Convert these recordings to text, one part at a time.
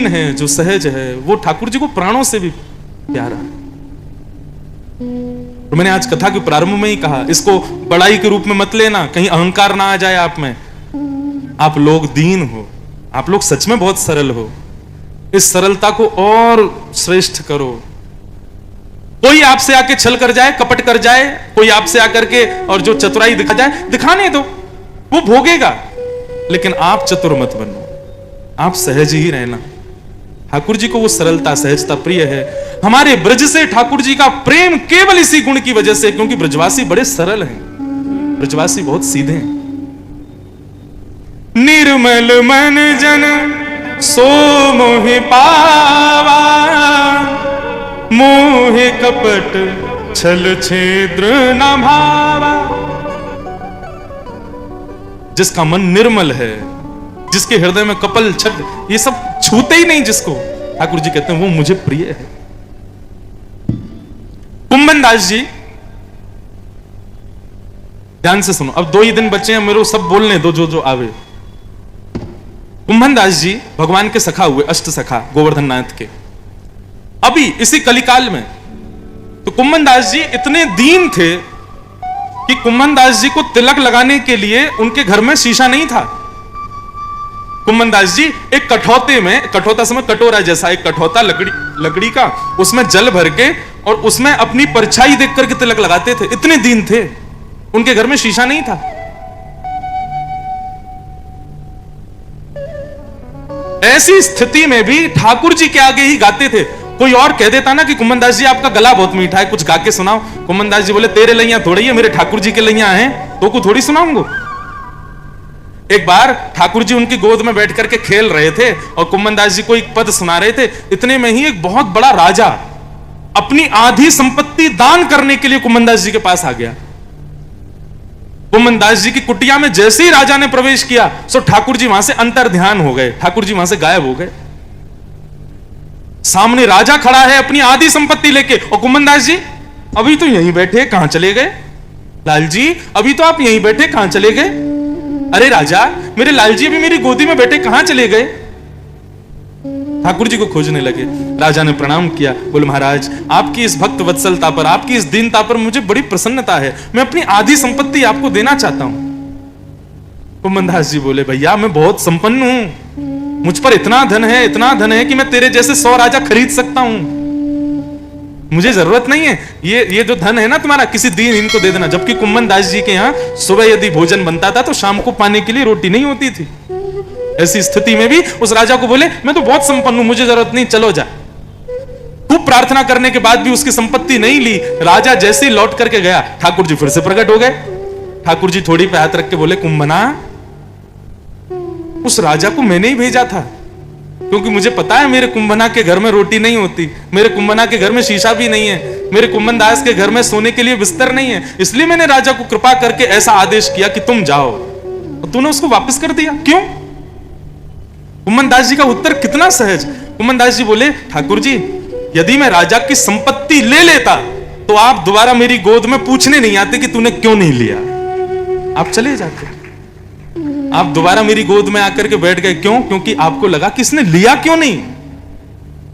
है, जो सहज है, वो ठाकुर जी को प्राणों से भी प्यारा है। तो मैंने आज कथा के प्रारंभ में ही कहा, इसको बड़ाई के रूप में मत लेना, कहीं अहंकार ना आ जाए आप में। आप लोग दीन हो, आप लोग सच में बहुत सरल हो। इस सरलता को और श्रेष्ठ करो। कोई आपसे आके छल कर जाए, कपट कर जाए, कोई आपसे आकर के और जो चतुराई दिखा जाए, दिखाने दो, वो भोगेगा, लेकिन आप चतुर मत बनो, आप सहज ही रहना। ठाकुर जी को वो सरलता, सहजता प्रिय है। हमारे ब्रज से ठाकुर जी का प्रेम केवल इसी गुण की वजह से, क्योंकि ब्रजवासी बड़े सरल हैं, ब्रजवासी बहुत सीधे हैं। निर्मल मन जन सो मोहि पावा, मोहि कपट छल छिद्र न भावा। जिसका मन निर्मल है, जिसके हृदय में कपल छल ये सब छूते ही नहीं, जिसको ठाकुर जी कहते हैं वो मुझे प्रिय है। कुंभन दास जी, ध्यान से सुनो, अब 2 ही दिन बचे हैं, मेरे को सब बोलने दो जो जो आवे। कुंभन दास जी भगवान के सखा हुए, अष्ट सखा गोवर्धन नाथ के। अभी इसी कलिकाल में तो कुंभन दास जी इतने दीन थे कि कुंभन दास जी को तिलक लगाने के लिए उनके घर में शीशा नहीं था। कुंभन दास जी एक कठौते में, कठौता समय कटोरा जैसा एक कठौता लकड़ी का, उसमें जल भर के और उसमें अपनी परछाई देख करके तिलक लगाते थे। इतने दीन थे, उनके घर में शीशा नहीं था। ऐसी स्थिति में भी ठाकुर जी के आगे ही गाते थे। कोई और कह देता ना कि कुंभन दास जी आपका गला बहुत मीठा है, कुछ गा के सुनाओ। कुंभन दास जी बोले तेरे लैया थोड़ी है, मेरे ठाकुर जी के लैया हैं, तो को थोड़ी सुनाऊंगा। एक बार ठाकुर जी उनकी गोद में बैठ करके खेल रहे थे और कुंभन दास जी को एक पद सुना रहे थे। इतने में ही एक बहुत बड़ा राजा अपनी आधी संपत्ति दान करने के लिए कुंभन दास जी के पास आ गया। कुंभन दास जी की कुटिया में जैसे ही राजा ने प्रवेश किया, सो ठाकुर जी वहां से अंतर ध्यान हो गए, ठाकुर जी वहां से गायब हो गए। सामने राजा खड़ा है अपनी आधी संपत्ति लेके, और कुंभन दास जी अभी तो यहीं बैठे, कहां चले गए? लाल जी अभी तो आप यहीं बैठे, कहां चले गए? अरे राजा, मेरे लाल जी अभी मेरी गोदी में बैठे, कहां चले गए? ठाकुर जी को खोजने लगे। राजा ने प्रणाम किया, बोले महाराज आपकी इस भक्त वत्सलता पर, आपकी इस दीनता पर मुझे बड़ी प्रसन्नता है, मैं अपनी आधी संपत्ति आपको देना चाहता हूं। कुंभन दास जी बोले भैया मैं बहुत संपन्न हूं, मुझ पर इतना धन है कि मैं तेरे जैसे 100 राजा खरीद सकता हूं, मुझे जरूरत नहीं है। ये जो धन है ना तुम्हारा, किसी दीनहीन को दे देना। जबकि कुंभन दास जी के यहाँ सुबह यदि भोजन बनता था तो शाम को पाने के लिए रोटी नहीं होती थी। ऐसी स्थिति में भी उस राजा को बोले मैं तो बहुत संपन्न हूं, मुझे जरूरत नहीं, चलो जा। खूब प्रार्थना करने के बाद भी उसकी संपत्ति नहीं ली। राजा जैसे ही लौट करके गया, ठाकुर जी फिर से प्रकट हो गए। ठाकुर जी थोड़ी पे हाथ रख के बोले कुंभना, उस राजा को मैंने ही भेजा था, क्योंकि मुझे पता है मेरे कुंभना के घर में रोटी नहीं होती, मेरे कुंभना के घर में शीशा भी नहीं है, मेरे कुंभन दास के घर में सोने के लिए बिस्तर नहीं है, इसलिए मैंने राजा को कृपा करके ऐसा आदेश किया कि तुम जाओ, और तूने उसको वापस कर दिया, क्यों? कुंभन दास जी का उत्तर कितना सहज। कुंभन दास जी बोले ठाकुर जी यदि मैं राजा की संपत्ति ले लेता तो आप दोबारा मेरी गोद में पूछने नहीं आते कि तूने क्यों नहीं लिया, आप चले जाते। आप दोबारा मेरी गोद में आकर के बैठ गए, क्यों? क्योंकि आपको लगा कि इसने लिया क्यों नहीं।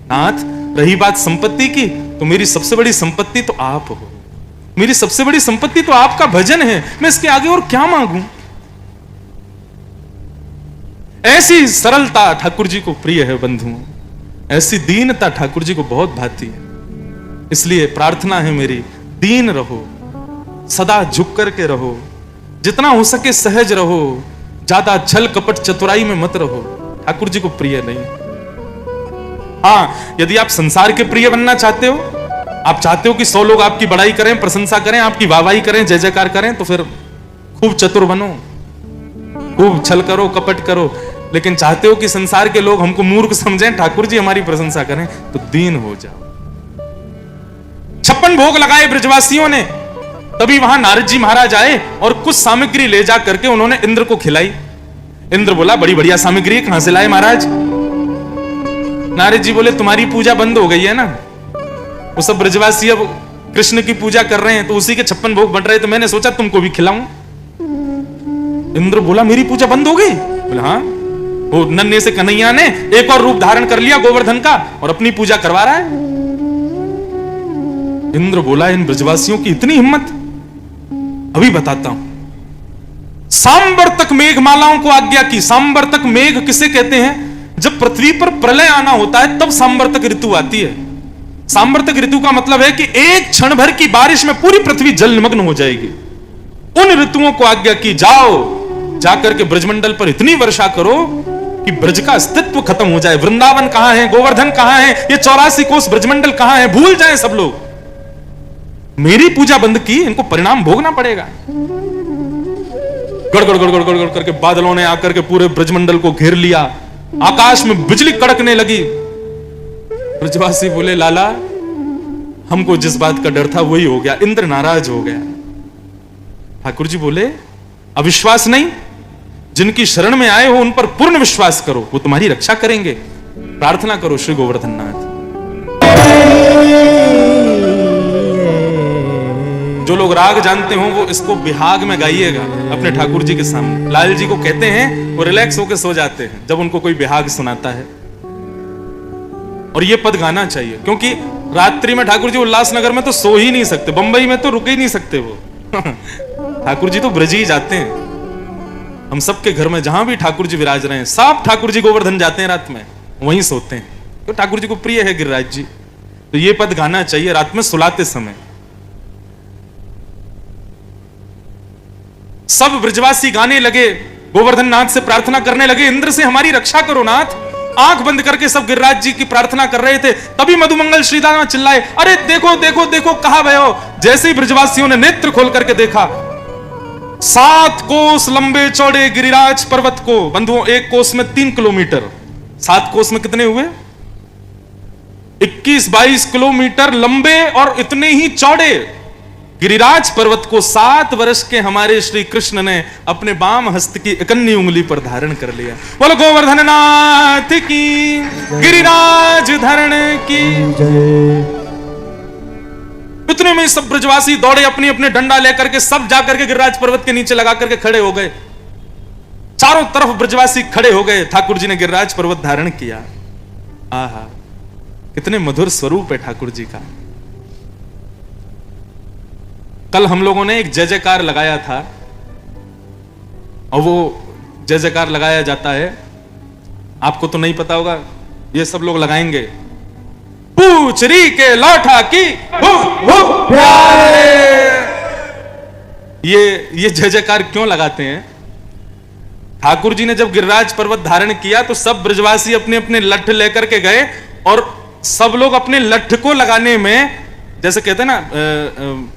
नाथ, रही बात संपत्ति की, तो मेरी सबसे बड़ी संपत्ति तो आप हो, मेरी सबसे बड़ी संपत्ति तो आपका भजन है, मैं इसके आगे और क्या मांगूं। ऐसी सरलता ठाकुर जी को प्रिय है बंधुओं, ऐसी दीनता ठाकुर जी को बहुत भाती है। इसलिए प्रार्थना है मेरी, दीन रहो, सदा झुक करके रहो, जितना हो सके सहज रहो, ज्यादा छल कपट चतुराई में मत रहो, ठाकुर जी को प्रिय नहीं। हाँ, यदि आप संसार के प्रिय बनना चाहते हो, आप चाहते हो कि 100 लोग आपकी बड़ाई करें, प्रशंसा करें, आपकी वाहवाही करें, जय जयकार करें, तो फिर खूब चतुर बनो, खूब छल करो, कपट करो। लेकिन चाहते हो कि संसार के लोग हमको मूर्ख समझें, ठाकुर जी हमारी प्रशंसा करें, तो दीन हो जाओ। 56 भोग लगाए ब्रजवासियों ने, तभी वहां नारद जी महाराज आए और कुछ सामग्री ले जा करके उन्होंने इंद्र को खिलाई। इंद्र बोला बड़ी बढ़िया सामग्री कहां से लाए महाराज? नारद जी बोले तुम्हारी पूजा बंद हो गई है ना, वो सब ब्रजवासी अब कृष्ण की पूजा कर रहे हैं, तो उसी के 56 भोग बन रहे, तो मैंने सोचा तुमको भी खिलाऊं। इंद्र बोला मेरी पूजा बंद हो गई? बोला हाँ। वो नन्हे से कन्हैया ने एक और रूप धारण कर लिया गोवर्धन का और अपनी पूजा करवा रहा है। इंद्र बोला, इन ब्रजवासियों की इतनी हिम्मत, अभी बताता हूं। सांबर्तक मेघमालाओं को आज्ञा की। सांबर्तक मेघ किसे कहते हैं? जब पृथ्वी पर प्रलय आना होता है तब सांबर्तक ऋतु आती है। सांबर्तक ऋतु का मतलब है कि एक क्षण भर की बारिश में पूरी पृथ्वी जलमग्न हो जाएगी। उन ऋतुओं को आज्ञा की, जाओ जाकर के ब्रजमंडल पर इतनी वर्षा करो कि ब्रज का अस्तित्व खत्म हो जाए। वृंदावन कहां है, गोवर्धन कहां है, ये 84 कोस ब्रजमंडल कहां है, भूल जाए सब लोग। मेरी पूजा बंद की, इनको परिणाम भोगना पड़ेगा। गड़गड़ गड़गड़ गड़गड़ करके बादलों ने आकर के पूरे ब्रजमंडल को घेर लिया। आकाश में बिजली कड़कने लगी। ब्रजवासी बोले, लाला हमको जिस बात का डर था वही हो गया, इंद्र नाराज हो गया। ठाकुर जी बोले, अविश्वास नहीं, जिनकी शरण में आए हो उन पर पूर्ण विश्वास करो, वो तुम्हारी रक्षा करेंगे। प्रार्थना करो श्री गोवर्धन नाथ। जो लोग राग जानते हो वो इसको बिहाग में गाइएगा अपने ठाकुर जी के सामने। लाल जी को कहते हैं वो रिलैक्स होकर सो जाते हैं जब उनको कोई बिहाग सुनाता है। और ये पद गाना चाहिए, क्योंकि रात्रि में ठाकुर जी उल्लासनगर में तो सो ही नहीं सकते, बंबई में तो रुक ही नहीं सकते वो। ठाकुर जी तो ब्रज ही जाते हैं। हम सबके घर में जहां भी ठाकुर जी विराज रहे हैं, सब ठाकुर जी गोवर्धन जाते हैं, रात में वहीं सोते हैं। तो ठाकुर जी को प्रिय है गिरिराज जी, तो ये पद गाना चाहिए रात में सुलाते समय। सब ब्रजवासी गाने लगे, गोवर्धन नाथ से प्रार्थना करने लगे, इंद्र से हमारी रक्षा करो नाथ। आंख बंद करके सब गिरिराज जी की प्रार्थना कर रहे थे। तभी मधुमंगल श्रीदामा चिल्लाए, अरे देखो देखो देखो, कहां गए हो? जैसे ही ब्रजवासियों ने नेत्र खोल करके देखा, 7 कोस लंबे चौड़े गिरिराज पर्वत को, बंधुओं एक कोस में 3 किलोमीटर, 7 कोस में कितने हुए? 21-22 किलोमीटर लंबे और इतने ही चौड़े गिरिराज पर्वत को 7 वर्ष के हमारे श्री कृष्ण ने अपने बाम हस्त की इकन्नी उंगली पर धारण कर लिया। बोलो गोवर्धन नाथ की, गिरिराज धरण की जय। इतने में सब ब्रजवासी दौड़े, अपनी अपने डंडा लेकर के सब जाकर के गिरिराज पर्वत के नीचे लगा करके खड़े हो गए। चारों तरफ ब्रजवासी खड़े हो गए। ठाकुर जी ने गिरिराज पर्वत धारण किया। आहा, कितने मधुर स्वरूप है ठाकुर जी का। कल हम लोगों ने एक जय जयकार लगाया था, और वो जय जयकार लगाया जाता है, आपको तो नहीं पता होगा, ये सब लोग लगाएंगे। पूछरी के लौटा की प्यारे। ये जय जयकार क्यों लगाते हैं? ठाकुर जी ने जब गिरिराज पर्वत धारण किया तो सब ब्रजवासी अपने अपने लठ लेकर के गए, और सब लोग अपने लठ को लगाने में, जैसे कहते हैं ना,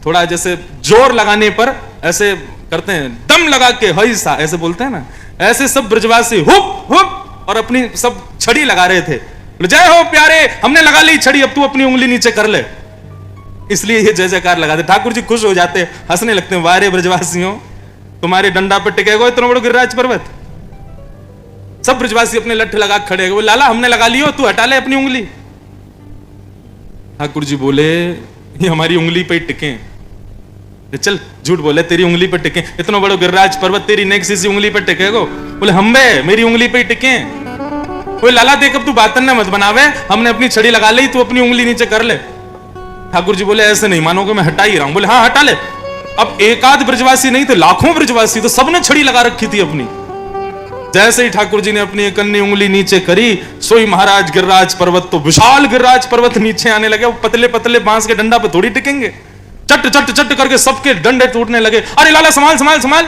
थोड़ा जैसे जोर लगाने पर ऐसे करते हैं, दम लगा के हईसा ऐसे बोलते हैं ना, ऐसे सब ब्रजवासी हुप हुप और अपनी सब छड़ी लगा रहे थे। जय हो प्यारे, हमने लगा ली छड़ी, अब तू अपनी उंगली नीचे कर ले। इसलिए ये जय जयकार लगाते। ठाकुर जी खुश हो जाते, हंसने लगते हैं, वारे ब्रजवासियों, तुम्हारे डंडा पे टिकेगा इतना बड़ा गिरिराज पर्वत। सब ब्रजवासी अपने लठ लगा खड़े हो। लाला हमने लगा लियो, तू हटा ले अपनी उंगली। ठाकुर जी बोले, ये हमारी उंगली पे टिके। चल झूठ बोले, तेरी उंगली पे टिके, इतना बड़ा गिरिराज पर्वत तेरी नेक सी उंगली पे टिकेगो? बोले हम बे, मेरी उंगली पे टिके। बोले लाला देख, अब तू बातन न मत बनावे, हमने अपनी छड़ी लगा ली, तू अपनी उंगली नीचे कर ले। ठाकुर जी बोले ऐसे नहीं मानोगे, मैं हटा ही रहा हूं। बोले हाँ हटा ले। अब एक आध ब्रजवासी नहीं थे, लाखों ब्रजवासी, तो सबने छड़ी लगा रखी थी अपनी। जैसे ही ठाकुर जी ने अपनी एक अन्य उंगली नीचे करी, सोई महाराज गिरिराज पर्वत, तो विशाल गिरिराज पर्वत नीचे आने लगे। वो पतले पतले बांस के डंडा पे थोड़ी टिकेंगे, चट चट चट करके सबके डंडे टूटने लगे। अरे लाला संभाल संभाल संभाल।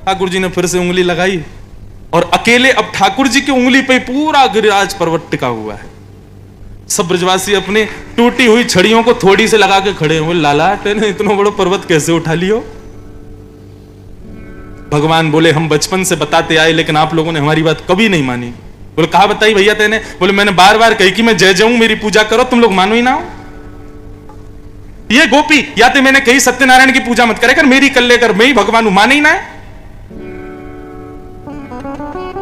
ठाकुर जी ने फिर से उंगली लगाई, और अकेले अब ठाकुर जी की उंगली पे पूरा गिरिराज पर्वत टिका हुआ है। सब ब्रजवासी अपने टूटी हुई छड़ियों को थोड़ी से लगा के खड़े हुए। लाला तेने इतना बड़ा पर्वत कैसे उठा लियो? भगवान बोले, हम बचपन से बताते आए, लेकिन आप लोगों ने हमारी बात कभी नहीं मानी। बोले कहा बताई भैया तेने? बोले मैंने बार बार कही कि मैं जय जाऊं, मेरी पूजा करो, तुम लोग मानो ही ना हो। ये गोपी, या तो मैंने कही सत्यनारायण की पूजा मत करे कर, मेरी कर लेकर, मैं ही भगवान हूं, माने ही ना है।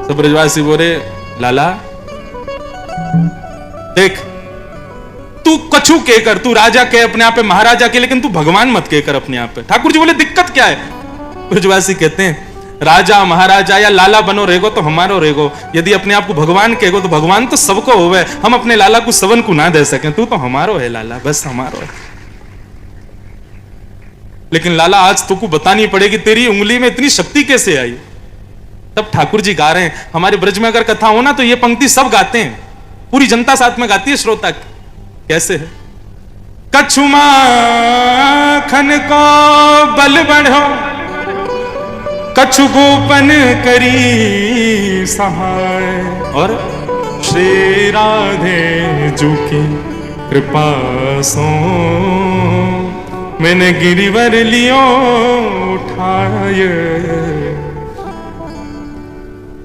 सब ब्रजवासी बोले, लाला देख, तू कछु कहकर, तू राजा के अपने आप पे, महाराजा के, लेकिन तू भगवान मत कहकर अपने आप पे। ठाकुर जी बोले दिक्कत क्या है? ब्रजवासी कहते हैं, राजा महाराजा या लाला बनो रहेगो तो हमारो रहेगो। यदि अपने आप को भगवान कहेगो तो भगवान तो सबको होवे, हम अपने लाला को सवन को ना दे सके। तू तो हमारो है लाला, बस हमारो है। लेकिन लाला आज तुमको बतानी पड़ेगी तेरी उंगली में इतनी शक्ति कैसे आई। तब ठाकुर जी गा रहे हैं। हमारे ब्रज में अगर कथा हो ना तो ये पंक्ति सब गाते हैं, पूरी जनता साथ में गाती है, श्रोता। कैसे है? कछु माखन को बल बढ़ो, कछु गोपन करी सहाय, और श्री राधे जू की कृपा सो मैंने गिरिवर लियो उठाए।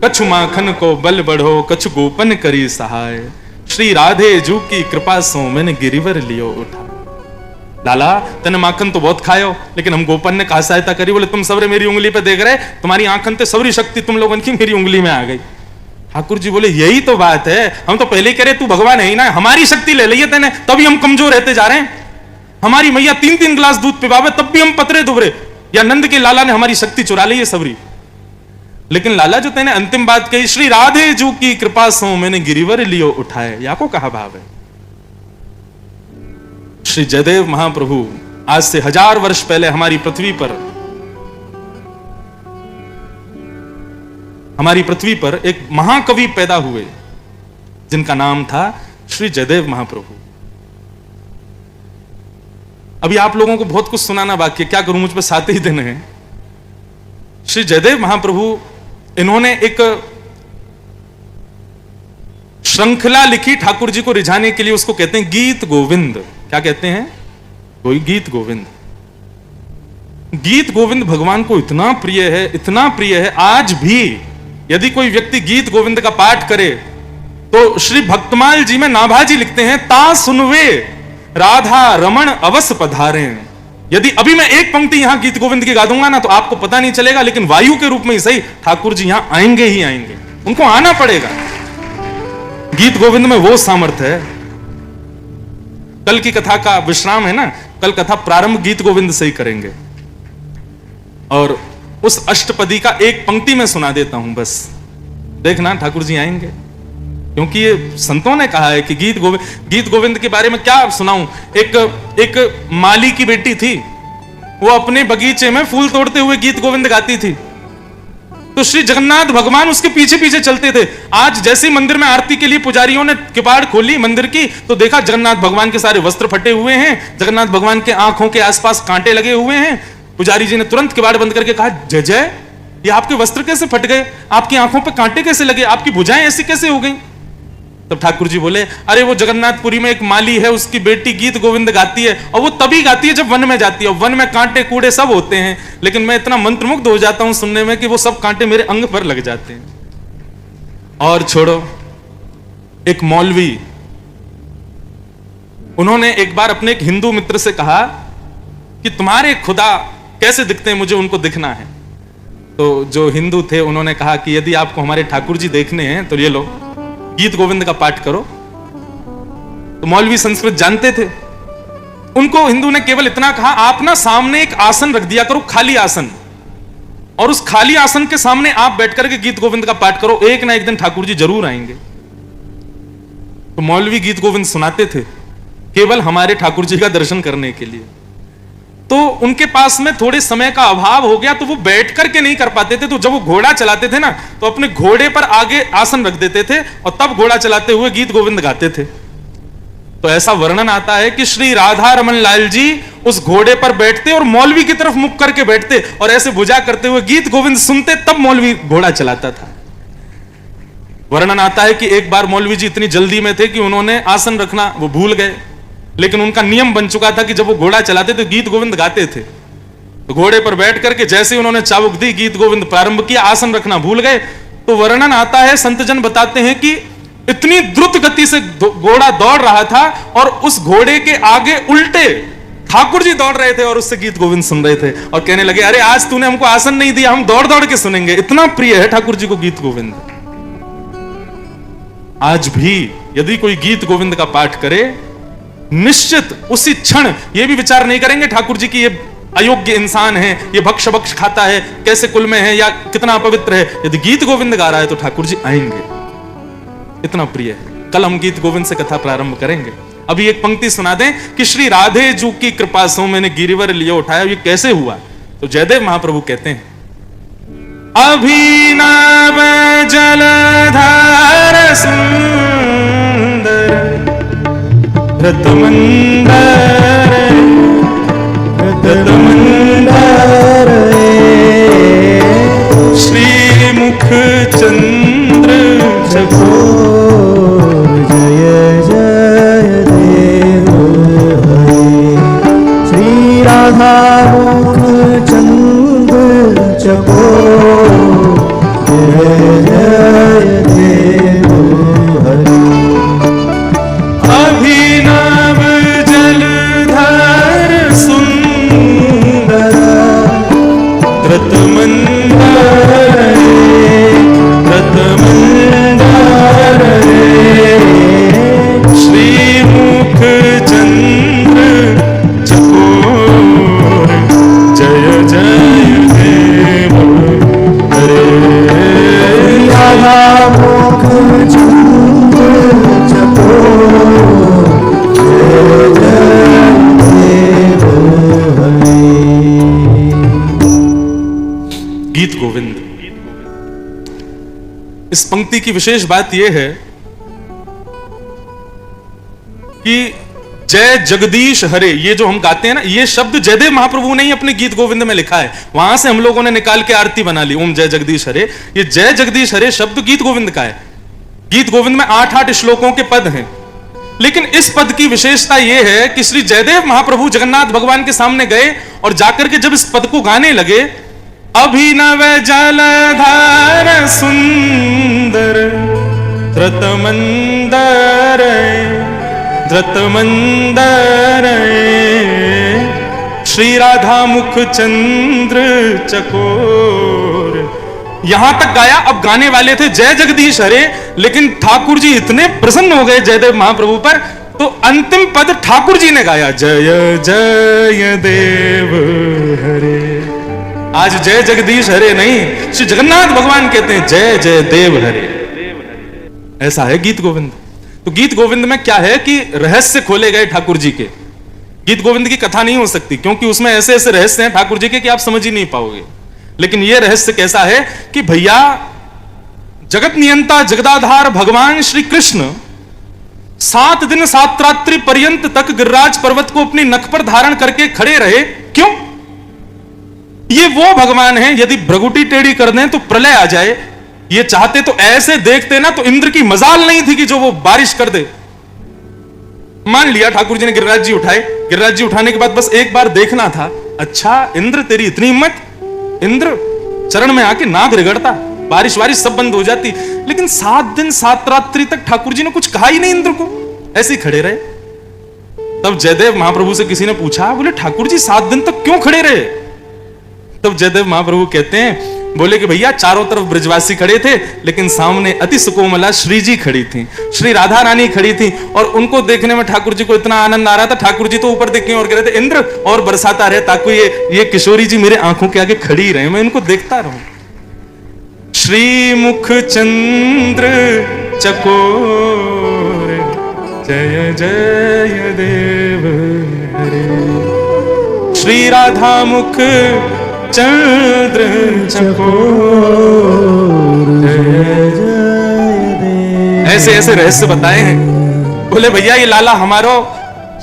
कछु माखन को बल बढ़ो, कछु गोपन करी सहाय, श्री राधे जू की कृपा सो मैंने गिरिवर लियो उठा। लाला तने माखन तो बहुत खायो, लेकिन हम गोपन ने कहा सहायता करी। बोले तुम सबरे मेरी उंगली पे देख रहे, तुम्हारी आंखन ते सबरी शक्ति तुम लोगों की मेरी उंगली में आ गई। ठाकुर जी बोले यही तो बात है, हम तो पहले कह रहे तू भगवान है ही ना, हमारी शक्ति ले ली तेने, तभी हम कमजोर रहते जा रहे हैं। हमारी मैया 3-3 गिलास दूध पिवावे तब भी हम पतरे दुबरे, या नंद के लाला ने हमारी शक्ति चुरा ली है सबरी। लेकिन लाला जो तेने अंतिम बात कही, श्री राधे जू की कृपा सो मैंने गिरिवर लियो उठाए, या को कहा भाव है। श्री जयदेव महाप्रभु आज से 1000 वर्ष पहले हमारी पृथ्वी पर एक महाकवि पैदा हुए जिनका नाम था श्री जयदेव महाप्रभु। अभी आप लोगों को बहुत कुछ सुनाना बाकी है, क्या करूं, मुझ पर 7 ही दिन हैं। श्री जयदेव महाप्रभु इन्होंने एक श्रृंखला लिखी ठाकुर जी को रिझाने के लिए, उसको कहते हैं गीत गोविंद। क्या कहते हैं? कोई गीत गोविंद। गीत गोविंद भगवान को इतना प्रिय है, इतना प्रिय है, आज भी यदि कोई व्यक्ति गीत गोविंद का पाठ करे तो श्री भक्तमाल जी में नाभाजी लिखते हैं, ता सुनवे राधा रमण अवस पधारे। यदि अभी मैं एक पंक्ति यहां गीत गोविंद की गा दूंगा ना तो आपको पता नहीं चलेगा, लेकिन वायु के रूप में ही सही ठाकुर जी यहां आएंगे ही आएंगे, उनको आना पड़ेगा। गीत गोविंद में वो सामर्थ्य है। कल की कथा का विश्राम है ना, कल कथा प्रारंभ गीत गोविंद से ही करेंगे, और उस अष्टपदी का एक पंक्ति में सुना देता हूं, बस देखना ठाकुर जी आएंगे। क्योंकि ये संतों ने कहा है कि गीत गोविंद के बारे में क्या सुनाऊं। एक माली की बेटी थी, वो अपने बगीचे में फूल तोड़ते हुए गीत गोविंद गाती थी, तो श्री जगन्नाथ भगवान उसके पीछे पीछे चलते थे। आज जैसे मंदिर में आरती के लिए पुजारियों ने किवाड़ खोली मंदिर की, तो देखा जगन्नाथ भगवान के सारे वस्त्र फटे हुए हैं, जगन्नाथ भगवान के आंखों के आसपास कांटे लगे हुए हैं। पुजारी जी ने तुरंत किवाड़ बंद करके कहा, जय जय, ये आपके वस्त्र कैसे फट गए, आपकी आंखों पर कांटे कैसे लगे, आपकी भुजाएं ऐसी कैसे हो गई। तब ठाकुर जी बोले, अरे वो जगन्नाथपुरी में एक माली है, उसकी बेटी गीत गोविंद गाती है, और वो तभी गाती है जब वन में जाती है। वन में कांटे कूड़े सब होते हैं, लेकिन मैं इतना मंत्रमुग्ध हो जाता हूं सुनने में कि वो सब कांटे मेरे अंग पर लग जाते हैं। और छोड़ो, एक मौलवी, उन्होंने एक बार अपने एक हिंदू मित्र से कहा कि तुम्हारे खुदा कैसे दिखते हैं, मुझे उनको दिखना है। तो जो हिंदू थे उन्होंने कहा कि यदि आपको हमारे ठाकुर जी देखने हैं तो ये लो गीत गोविंद का पाठ करो। तो मौलवी संस्कृत जानते थे, उनको हिंदू ने केवल इतना कहा, आप ना सामने एक आसन रख दिया करो, खाली आसन, और उस खाली आसन के सामने आप बैठ करके गीत गोविंद का पाठ करो, एक ना एक दिन ठाकुर जी जरूर आएंगे। तो मौलवी गीत गोविंद सुनाते थे केवल हमारे ठाकुर जी का दर्शन करने के लिए। तो उनके पास में थोड़े समय का अभाव हो गया, तो वो बैठ करके नहीं कर पाते थे। तो जब वो घोड़ा चलाते थे ना, तो अपने घोड़े पर आगे आसन रख देते थे और तब घोड़ा चलाते हुए गीत गोविंद गाते थे। तो ऐसा वर्णन आता है कि श्री राधा रमन लाल जी उस घोड़े पर बैठते और मौलवी की तरफ मुख करके बैठते और ऐसे भुजा करते हुए गीत गोविंद सुनते, तब मौलवी घोड़ा चलाता था। वर्णन आता है कि एक बार मौलवी जी इतनी जल्दी में थे कि उन्होंने आसन रखना वो भूल गए, लेकिन उनका नियम बन चुका था कि जब वो घोड़ा चलाते तो गीत गोविंद गाते थे। तो घोड़े पर बैठ करके जैसे ही उन्होंने चाबुक दी, गीत गोविंद प्रारंभ किया, आसन रखना भूल गए। तो वर्णन आता है, संतजन बताते हैं कि इतनी द्रुत गति से घोड़ा दौड़ रहा था और उस घोड़े के आगे उल्टे ठाकुर जी दौड़ रहे थे और उससे गीत गोविंद सुन रहे थे और कहने लगे, अरे आज तूने हमको आसन नहीं दिया, हम दौड़ दौड़ के सुनेंगे। इतना प्रिय है ठाकुर जी को गीत गोविंद। आज भी यदि कोई गीत गोविंद का पाठ करे, निश्चित उसी क्षण ये भी विचार नहीं करेंगे ठाकुर जी की ये अयोग्य इंसान है, ये भक्ष भक्ष खाता है, कैसे कुल में है या कितना अपवित्र है, यदि गीत गोविंद गा रहा है तो ठाकुर जी आएंगे। इतना प्रिय है। कल हम गीत गोविंद से कथा प्रारंभ करेंगे। अभी एक पंक्ति सुना दें कि श्री राधे जू की कृपा से मैंने गिरिवर लिया उठाया, ये कैसे हुआ? तो जयदेव महाप्रभु कहते हैं, अभिनव जलधार सुंदर रतमंदर रतमंदर श्री मुख चंद्र चकोर जय जय देव हरे। श्री राधा मुख चंद्र चकोर जय जय देव हरे। अभिनव जलधर सुंदर रतमंदर रतमंदर श्रीमुख चंद्र चकोर जय जय देव हरे। राधा मुख चंद्र चकोर जय जय देव हरे। गीत गोविंद। इस पंक्ति की विशेष बात यह है कि जय जगदीश हरे, ये जो हम गाते हैं ना, ये शब्द जयदेव महाप्रभु ने ही अपने गीत गोविंद में लिखा है। वहां से हम लोगों ने निकाल के आरती बना ली, ओम जय जगदीश हरे। ये जय जगदीश हरे शब्द गीत गोविंद का है। गीत गोविंद में 8-8 श्लोकों के पद हैं, लेकिन इस पद की विशेषता यह है कि श्री जयदेव महाप्रभु जगन्नाथ भगवान के सामने गए और जाकर के जब इस पद को गाने लगे, अभिनव जलधार सुंदर धृतमंदर धृतमंदर श्री राधा मुख चंद्र चकोर, यहां तक गाया। अब गाने वाले थे जय जगदीश हरे, लेकिन ठाकुर जी इतने प्रसन्न हो गए जयदेव महाप्रभु पर, तो अंतिम पद ठाकुर जी ने गाया, जय जय देव हरे। आज जय जगदीश हरे नहीं, श्री जगन्नाथ भगवान कहते हैं जय जय देव हरे। ऐसा है गीत गोविंद। तो गीत गोविंद में क्या है कि रहस्य खोले गए ठाकुर जी के। गीत गोविंद की कथा नहीं हो सकती, क्योंकि उसमें ऐसे ऐसे रहस्य हैं ठाकुर जी के कि आप समझ ही नहीं पाओगे। लेकिन यह रहस्य कैसा है कि भैया जगत नियंता जगदाधार भगवान श्री कृष्ण 7 दिन 7 रात्रि पर्यंत तक गिरिराज पर्वत को अपनी नख पर धारण करके खड़े रहे। क्यों? ये वो भगवान है, यदि भ्रगुटी टेढ़ी कर दें तो प्रलय आ जाए। ये चाहते तो ऐसे देखते ना, तो इंद्र की मजाल नहीं थी कि जो वो बारिश कर दे। मान लिया ठाकुर जी ने गिरिराज जी उठाए, गिरिराज जी उठाने के बाद बस एक बार देखना था, अच्छा इंद्र तेरी इतनी हिम्मत, इंद्र चरण में आके नाक रगड़ता, बारिश वारिश सब बंद हो जाती। लेकिन 7 दिन 7 रात्रि तक ठाकुर जी ने कुछ कहा ही नहीं इंद्र को, ऐसे ही खड़े रहे। तब जयदेव महाप्रभु से किसी ने पूछा, बोले ठाकुर जी 7 दिन तक क्यों खड़े रहे? तब जयदेव महाप्रभु कहते हैं, बोले कि भैया चारों तरफ ब्रजवासी खड़े थे, लेकिन सामने अति सुकोमला श्री जी खड़ी थी, श्री राधा रानी खड़ी थी, और उनको देखने में ठाकुर जी को इतना आनंद आ रहा था। ठाकुर जी तो ऊपर देख के और कह रहे थे, इंद्र और बरसाता रहे ताकि ये किशोरी जी मेरे आंखों के आगे खड़ी रहे, मैं इनको देखता रहूं। श्री मुख चंद्र चकोर जय जय देव हरे। श्री राधा मुख चंद्र चकोर जय जय देव। ऐसे ऐसे रहस्य बताए हैं। बोले भैया ये लाला हमारो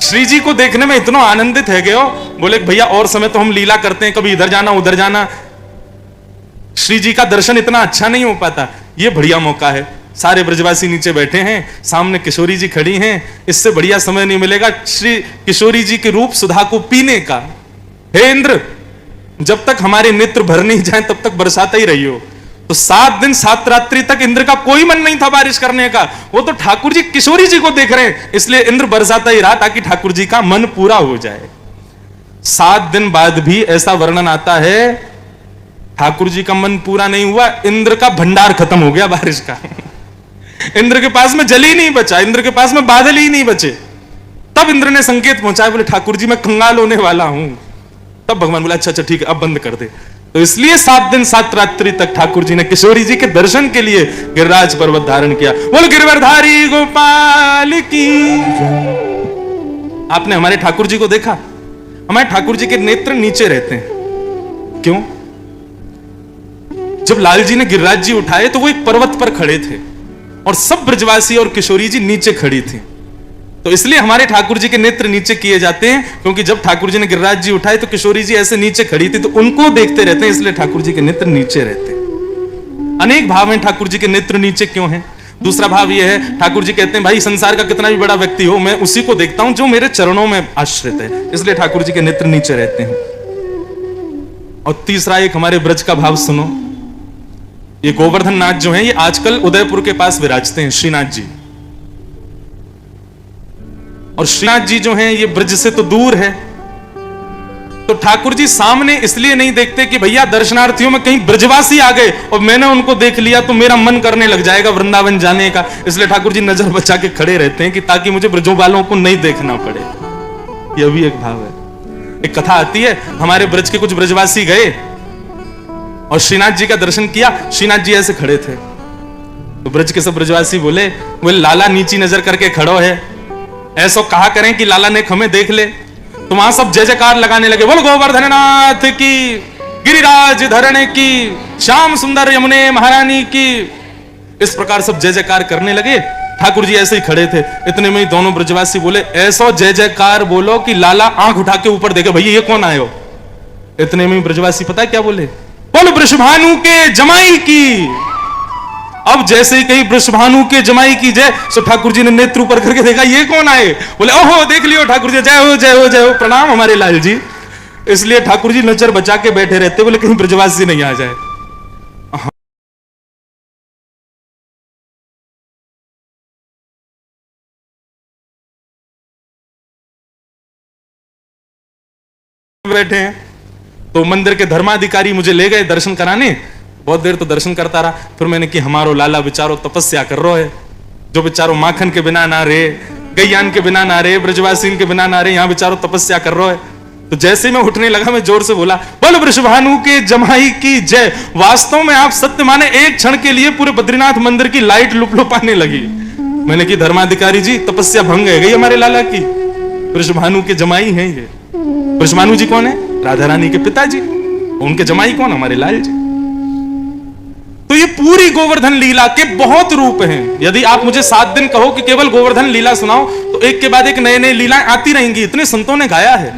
श्री जी को देखने में इतना आनंदित है गए हो। बोले भैया और समय तो हम लीला करते हैं, कभी इधर जाना उधर जाना, श्री जी का दर्शन इतना अच्छा नहीं हो पाता। ये बढ़िया मौका है, सारे ब्रजवासी नीचे बैठे हैं, सामने किशोरी जी खड़ी हैं, इससे बढ़िया समय नहीं मिलेगा श्री किशोरी जी के रूप सुधा को पीने का। हे इंद्र, जब तक हमारे नेत्र भर नहीं जाए तब तक बरसाता ही रही हो। तो 7 दिन 7 रात्रि तक इंद्र का कोई मन नहीं था बारिश करने का, वो तो ठाकुर जी किशोरी जी को देख रहे हैं, इसलिए इंद्र बरसाता ही रहा ताकि ठाकुर जी का मन पूरा हो जाए। 7 दिन बाद भी ऐसा वर्णन आता है, ठाकुर जी का मन पूरा नहीं हुआ, इंद्र का भंडार खत्म हो गया बारिश का। इंद्र के पास में जल ही नहीं बचा, इंद्र के पास में बादल ही नहीं बचे। तब इंद्र ने संकेत पहुंचाया, बोले ठाकुर जी मैं कंगाल होने वाला हूं, तब भगवान बोला अच्छा अच्छा ठीक है अब बंद कर दे। तो इसलिए 7 दिन 7 रात्रि तक ठाकुर जी ने किशोरी जी के दर्शन के लिए गिरिराज पर्वत धारण किया। बोल गिरवरधारी गोपाल की। आपने हमारे ठाकुर जी को देखा? हमारे ठाकुर जी के नेत्र नीचे रहते हैं। क्यों? जब लाल जी ने गिरिराज जी उठाए तो वो एक पर्वत पर खड़े थे और सब ब्रजवासी और किशोरी जी नीचे खड़ी थी। तो इसलिए हमारे ठाकुर जी के नेत्र नीचे किए जाते हैं, क्योंकि जब ठाकुर जी ने गिरिराज जी उठाए तो किशोरी जी ऐसे नीचे खड़ी थी, तो उनको देखते रहते हैं, इसलिए ठाकुर जी के नेत्र नीचे रहते हैं। अनेक भाव हैं ठाकुर जी के नेत्र नीचे क्यों हैं? दूसरा भाव यह है, ठाकुर जी कहते हैं भाई संसार का कितना भी बड़ा व्यक्ति हो, मैं उसी को देखता हूं जो मेरे चरणों में आश्रित है, इसलिए ठाकुर जी के नेत्र नीचे रहते हैं। और तीसरा एक हमारे ब्रज का भाव सुनो। ये गोवर्धन नाथ जो है ये आजकल उदयपुर के पास विराजते हैं, श्रीनाथ जी। और श्रीनाथ जी जो हैं ये ब्रज से तो दूर है, तो ठाकुर जी सामने इसलिए नहीं देखते कि भैया दर्शनार्थियों में कहीं ब्रजवासी आ गए और मैंने उनको देख लिया तो मेरा मन करने लग जाएगा वृंदावन जाने का, इसलिए ठाकुर जी नजर बचा के खड़े रहते हैं कि ताकि मुझे ब्रजों वालों को नहीं देखना पड़े। यह भी एक भाव है। एक कथा आती है, हमारे ब्रज के कुछ ब्रजवासी गए और श्रीनाथ जी का दर्शन किया। श्रीनाथ जी ऐसे खड़े थे तो ब्रज के सब ब्रजवासी बोले लाला नीची नजर करके खड़ो है, ऐसा कहा करें कि लाला ने हमें देख ले। तो वहां सब जय जयकार लगाने लगे, बोल गोवर्धननाथ की, गिरिराज धरण की, श्याम सुंदर यमुने महारानी की। इस प्रकार सब जय जयकार करने लगे। ठाकुर जी ऐसे ही खड़े थे। इतने में ही दोनों ब्रजवासी बोले ऐसा जय जयकार बोलो कि लाला आंख उठा के ऊपर देखे, भैया ये कौन आए हो? इतने में ब्रजवासी पता है क्या बोले? बोल वृषभानु के जमाई की। अब जैसे ही कहीं वृषभानु के जमाई की जय, सो ठाकुर जी ने नेत्र ऊपर करके देखा ये कौन आए? बोले ओहो देख लियो ठाकुर जी, जय हो जय हो जय हो, प्रणाम हमारे लाल जी। इसलिए ठाकुर जी नजर बचा के बैठे रहते, बोले कहीं ब्रजवासी नहीं आ जाए। बैठे हैं तो मंदिर के धर्माधिकारी मुझे ले गए दर्शन कराने। बहुत देर तो दर्शन करता रहा, फिर मैंने कि हमारो लाला बेचारो तपस्या कर रहा है, जो बेचारो माखन के बिना ना रे, गैयान के बिना ना रे, ब्रजवासी के बिना ना रे, यहाँ बेचारो तपस्या कर रहा है। तो जैसे मैं उठने लगा मैं जोर से बोला बोल वृषभानु के जमाई की जय। वास्तव में आप सत्य माने एक क्षण के लिए पूरे बद्रीनाथ मंदिर की लाइट लुपलुपाने लगी। मैंने कि धर्माधिकारी जी तपस्या भंग है गई हमारे लाला की, वृषभानु के जमाई हैं ये। वृषभानु जी कौन है? राधा रानी के पिताजी। उनके जमाई कौन? हमारे लाल जी। तो ये पूरी गोवर्धन लीला के बहुत रूप हैं। यदि आप मुझे 7 दिन कहो कि केवल गोवर्धन लीला सुनाओ तो एक के बाद एक नए नए लीलाएं आती रहेंगी, इतने संतों ने गाया है।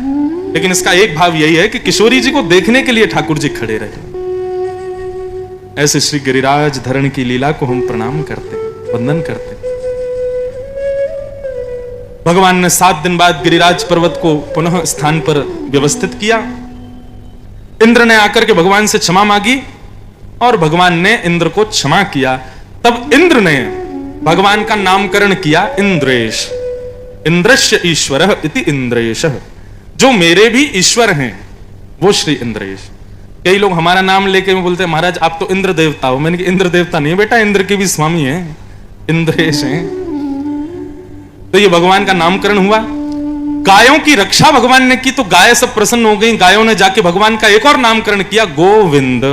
लेकिन इसका एक भाव यही है कि किशोरी जी को देखने के लिए ठाकुर जी खड़े रहे। ऐसे श्री गिरिराज धरण की लीला को हम प्रणाम करते हैं, वंदन करते हैं। भगवान ने 7 दिन बाद गिरिराज पर्वत को पुनः स्थान पर व्यवस्थित किया। इंद्र ने आकर के भगवान से क्षमा मांगी और भगवान ने इंद्र को क्षमा किया। तब इंद्र ने भगवान का नामकरण किया इंद्रेश। इंद्रस्य ईश्वरः इति इंद्रेशः, जो मेरे भी ईश्वर हैं वो श्री इंद्रेश। कई लोग हमारा नाम लेके बोलते हैं महाराज आप तो इंद्र देवता हो। मैंने कहा इंद्र देवता नहीं बेटा, इंद्र के भी स्वामी हैं, इंद्रेश हैं। तो ये भगवान का नामकरण हुआ। गायों की रक्षा भगवान ने की तो गाय सब प्रसन्न हो गई। गायों ने जाके भगवान का एक और नामकरण किया, गोविंद।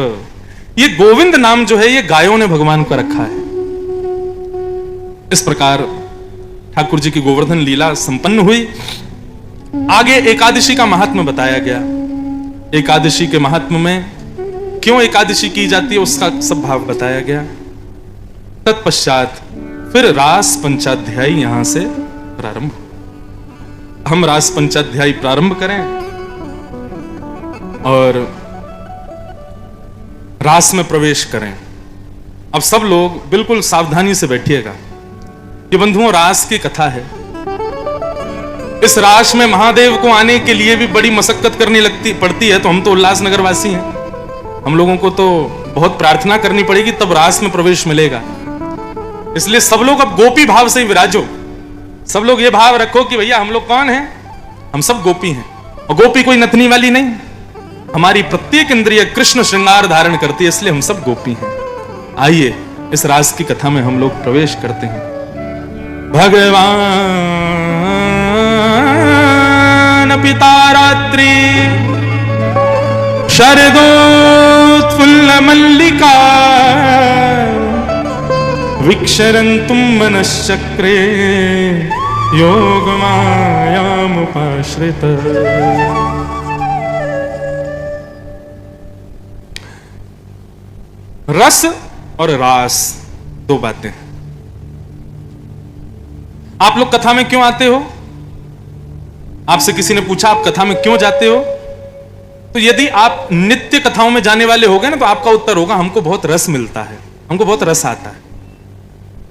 ये गोविंद नाम जो है ये गायों ने भगवान को रखा है। इस प्रकार ठाकुर जी की गोवर्धन लीला संपन्न हुई। आगे एकादशी का महात्म्य बताया गया। एकादशी के महात्म्य में क्यों एकादशी की जाती है उसका सब भाव बताया गया। तत्पश्चात फिर रास पंचाध्यायी यहां से प्रारंभ। हम रास पंचाध्यायी प्रारंभ करें और रास में प्रवेश करें। अब सब लोग बिल्कुल सावधानी से बैठिएगा। ये बंधुओं रास की कथा है। इस रास में महादेव को आने के लिए भी बड़ी मशक्कत करनी पड़ती है। तो हम तो उल्लासनगर वासी हैं, हम लोगों को तो बहुत प्रार्थना करनी पड़ेगी तब रास में प्रवेश मिलेगा। इसलिए सब लोग अब गोपी भाव से ही विराजो। सब लोग ये भाव रखो कि भैया हम लोग कौन हैं? हम सब गोपी हैं। और गोपी कोई नथनी वाली नहीं, हमारी प्रत्येक इंद्रिय कृष्ण श्रृंगार धारण करती है, इसलिए हम सब गोपी हैं। आइए इस रास की कथा में हम लोग प्रवेश करते हैं। भगवान पिता रात्रि शरदोत्फुल्ल मल्लिका विक्षरन्तुं मनश्चक्रे योगमायामुपाश्रित। रस और रास दो बातें। आप लोग कथा में क्यों आते हो? आपसे किसी ने पूछा आप कथा में क्यों जाते हो? तो यदि आप नित्य कथाओं में जाने वाले हो गए ना, तो आपका उत्तर होगा हमको बहुत रस मिलता है, हमको बहुत रस आता है।